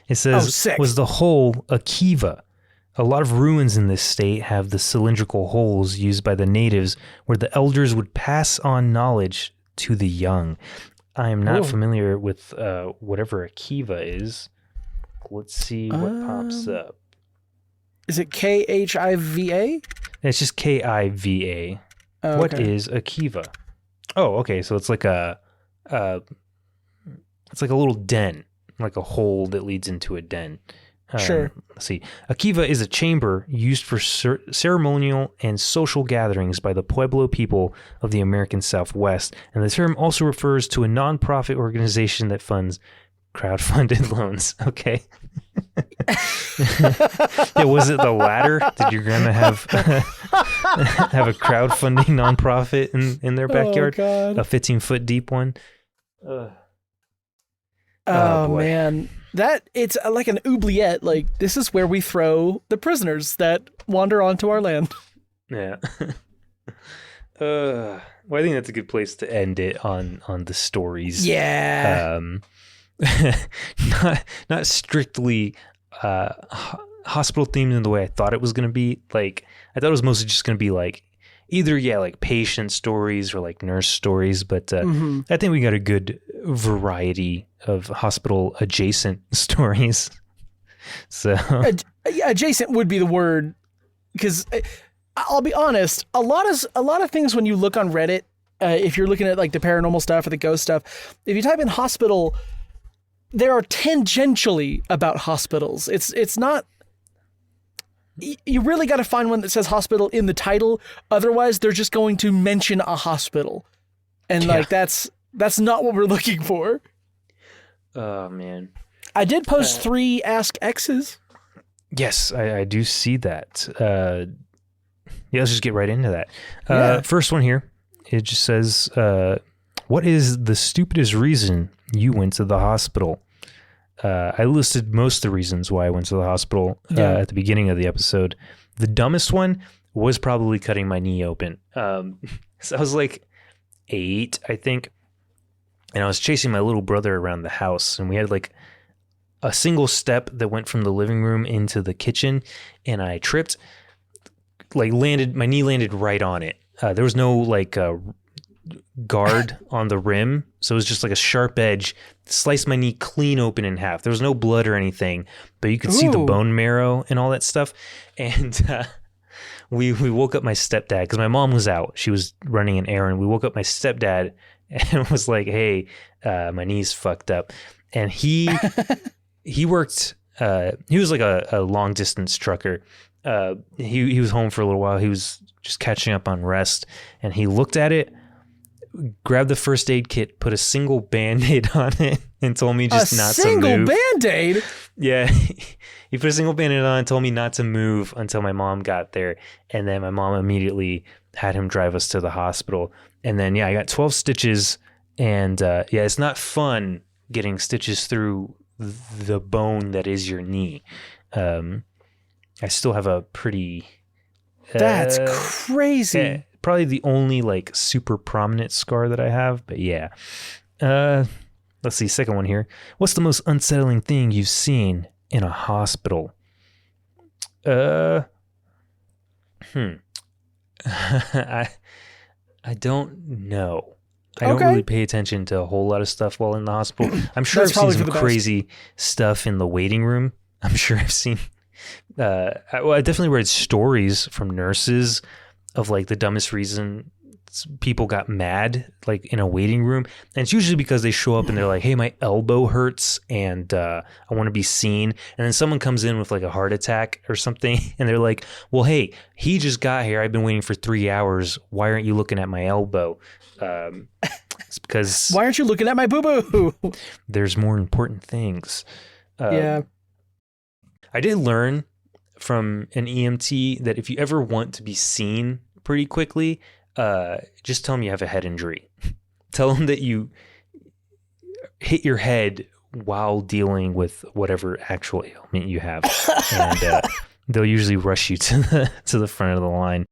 It says, sick. Was the hole a kiva? A lot of ruins in this state have the cylindrical holes used by the natives where the elders would pass on knowledge to the young. I am not familiar with whatever a kiva is. Let's see what pops up. Is it KHIVA? It's just KIVA. Oh, what is a kiva? Oh, okay. So it's like a little den, like a hole that leads into a den. Sure. Let's see. A kiva is a chamber used for ceremonial and social gatherings by the Pueblo people of the American Southwest, and the term also refers to a nonprofit organization that funds crowdfunded loans. Okay. Yeah, was it the latter? Did your grandma have a crowdfunding nonprofit in their backyard? Oh, God. A 15-foot deep one? Oh man. That it's like an oubliette. Like, this is where we throw the prisoners that wander onto our land. Yeah. Well, I think that's a good place to end it on the stories. Yeah. Not strictly hospital themed in the way I thought it was going to be. Like, I thought it was mostly just going to be like either like patient stories or like nurse stories, but I think we got a good variety of hospital adjacent stories. So adjacent would be the word, because I'll be honest, a lot of things when you look on Reddit, if you're looking at like the paranormal stuff or the ghost stuff, if you type in hospital, there are tangentially about hospitals. It's not. You really got to find one that says hospital in the title. Otherwise, they're just going to mention a hospital. And like, that's not what we're looking for. Oh, man. I did post 3 Ask X's. Yes, I do see that. Yeah, let's just get right into that. First one here, it just says, what is the stupidest reason you went to the hospital? I listed most of the reasons why I went to the hospital at the beginning of the episode. The dumbest one was probably cutting my knee open. So I was like 8, I think. And I was chasing my little brother around the house. And we had like a single step that went from the living room into the kitchen, and I tripped, my knee landed right on it. There was no guard on the rim, so it was just like a sharp edge, sliced my knee clean open in half. There was no blood or anything, but you could see the bone marrow and all that stuff. And we woke up my stepdad because my mom was out. She was running an errand. We woke up my stepdad and was like, hey, my knee's fucked up. And he worked, he was like a long distance trucker. He was home for a little while. He was just catching up on rest, and he looked at it, grabbed the first aid kit, put a single Band-Aid on it, and told me just not to move. A single Band-Aid? Yeah. He put a single Band-Aid on and told me not to move until my mom got there. And then my mom immediately had him drive us to the hospital. And then, I got 12 stitches. And it's not fun getting stitches through the bone that is your knee. I still have a pretty... That's crazy. Probably the only super prominent scar that I have, but yeah. Let's see, second one here. What's the most unsettling thing you've seen in a hospital? I don't know. I don't really pay attention to a whole lot of stuff while in the hospital. I'm sure I've seen some crazy stuff in the waiting room. I'm sure I've seen... I definitely read stories from nurses of the dumbest reason people got mad in a waiting room, and it's usually because they show up and they're like, hey, my elbow hurts and I want to be seen, and then someone comes in with a heart attack or something, and they're like, well, hey, he just got here, I've been waiting for 3 hours, why aren't you looking at my elbow? It's because why aren't you looking at my boo-boo? There's more important things. Yeah, I did learn from an EMT that if you ever want to be seen pretty quickly, just tell them you have a head injury. Tell them that you hit your head while dealing with whatever actual ailment you have, and they'll usually rush you to the front of the line.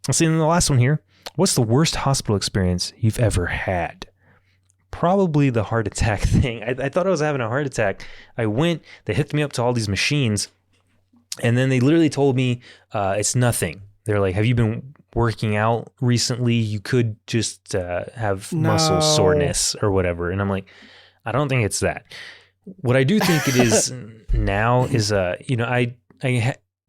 Let's see, and the last one here. What's the worst hospital experience you've ever had? Probably the heart attack thing. I thought I was having a heart attack. I went, they hooked me up to all these machines, and then they literally told me it's nothing. They're like, have you been working out recently? You could just have muscle soreness or whatever. And I'm like, I don't think it's that. What I do think it is now is, I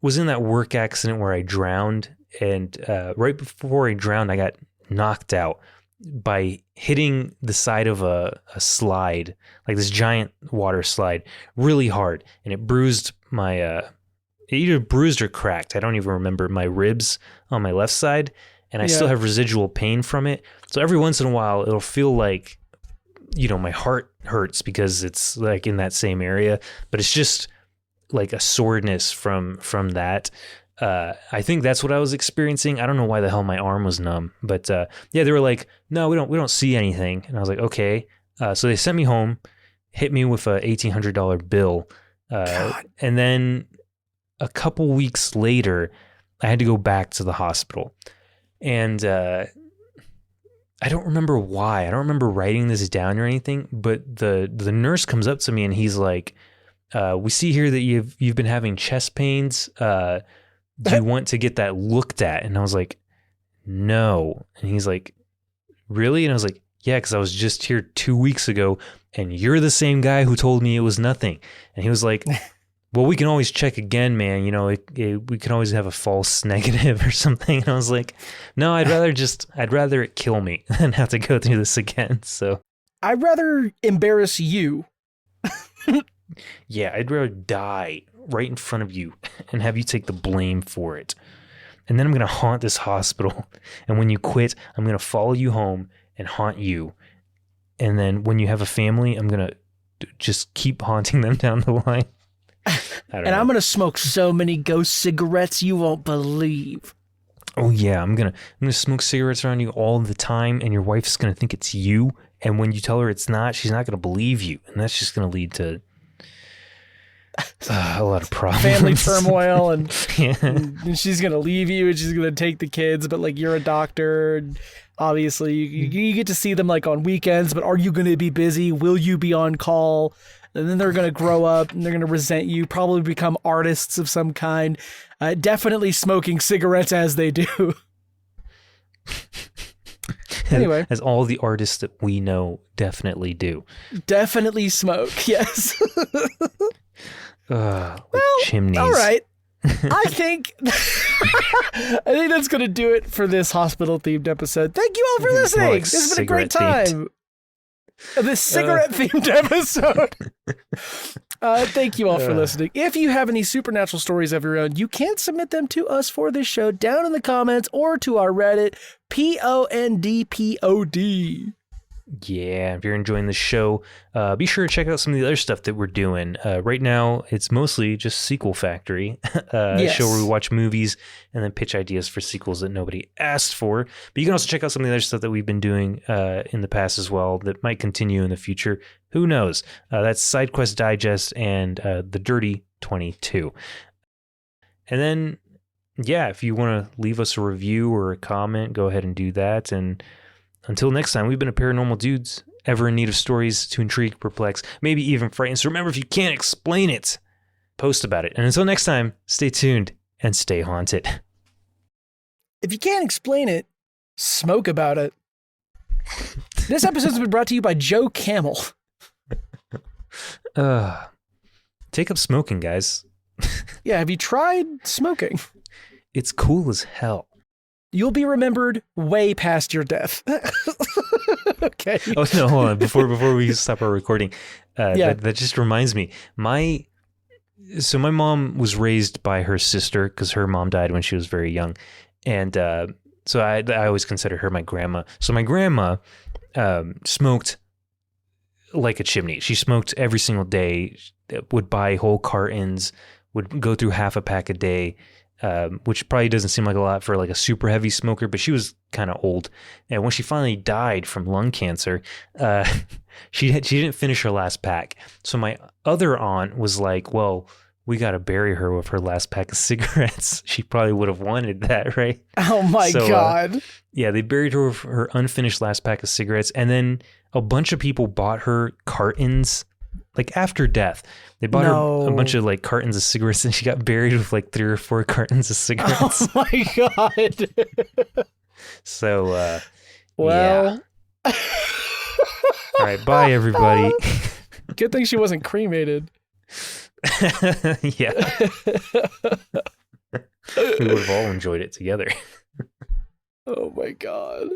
was in that work accident where I drowned, and right before I drowned, I got knocked out by hitting the side of a slide, this giant water slide, really hard, and it bruised my it either bruised or cracked, I don't even remember, my ribs on my left side, and I still have residual pain from it. So every once in a while it'll feel like my heart hurts because it's in that same area, but it's just a soreness from that. I think that's what I was experiencing. I don't know why the hell my arm was numb, but they were like, no, we don't see anything. And I was like, okay. So they sent me home, hit me with a $1,800 bill. And then a couple weeks later, I had to go back to the hospital. And I don't remember why. I don't remember writing this down or anything, but the nurse comes up to me and he's like, we see here that you've been having chest pains. Do you want to get that looked at? And I was like, no. And he's like, really? And I was like, yeah, because I was just here 2 weeks ago and you're the same guy who told me it was nothing. And he was like, well, we can always check again, man. We can always have a false negative or something. And I was like, no, I'd rather it kill me than have to go through this again. So I'd rather embarrass you. Yeah, I'd rather die right in front of you and have you take the blame for it. And then I'm going to haunt this hospital. And when you quit, I'm going to follow you home and haunt you. And then when you have a family, I'm going to just keep haunting them down the line. I'm going to smoke so many ghost cigarettes you won't believe. Oh yeah, I'm going to smoke cigarettes around you all the time, and your wife's going to think it's you. And when you tell her it's not, she's not going to believe you. And that's just going to lead to a lot of problems. Family turmoil, and she's going to leave you, and she's going to take the kids, but you're a doctor, and obviously you get to see them on weekends, but are you going to be busy? Will you be on call? and then they're going to grow up and they're going to resent you, probably become artists of some kind, definitely smoking cigarettes as they do. Anyway. As all the artists that we know definitely do. Definitely smoke, yes. Like chimneys. All right. I think that's going to do it for this hospital-themed episode. Thank you all for listening. Like this has been a great time. This cigarette-themed episode. Thank you all for listening. If you have any supernatural stories of your own, you can submit them to us for this show down in the comments or to our Reddit, PONDPOD. Yeah, if you're enjoying the show, be sure to check out some of the other stuff that we're doing. Right now, it's mostly just Sequel Factory, a show where we watch movies and then pitch ideas for sequels that nobody asked for. But you can also check out some of the other stuff that we've been doing in the past as well that might continue in the future. Who knows? That's SideQuest Digest and The Dirty 22. And then, yeah, if you want to leave us a review or a comment, go ahead and do that. And until next time, we've been a Paranormal Dudes, ever in need of stories to intrigue, perplex, maybe even frighten. So remember, if you can't explain it, post about it. And until next time, stay tuned and stay haunted. If you can't explain it, smoke about it. This episode's been brought to you by Joe Camel. Take up smoking, guys. Yeah, have you tried smoking? It's cool as hell. You'll be remembered way past your death. Okay. Oh no! Hold on. Before we stop our recording, that just reminds me. My mom was raised by her sister because her mom died when she was very young, and so I always consider her my grandma. So my grandma smoked like a chimney. She smoked every single day. Would buy whole cartons. Would go through half a pack a day. Which probably doesn't seem like a lot for like a super heavy smoker, but she was kind of old. And when she finally died from lung cancer, she didn't finish her last pack. So my other aunt was like, well, we got to bury her with her last pack of cigarettes. She probably would have wanted that, right? Oh my God. Yeah, they buried her with her unfinished last pack of cigarettes. And then a bunch of people bought her cartons. Like after death, they bought her a bunch of like cartons of cigarettes, and she got buried with like 3 or 4 cartons of cigarettes. Oh my God! So, well, yeah. All right, bye everybody. Good thing she wasn't cremated. Yeah, we would have all enjoyed it together. Oh my God.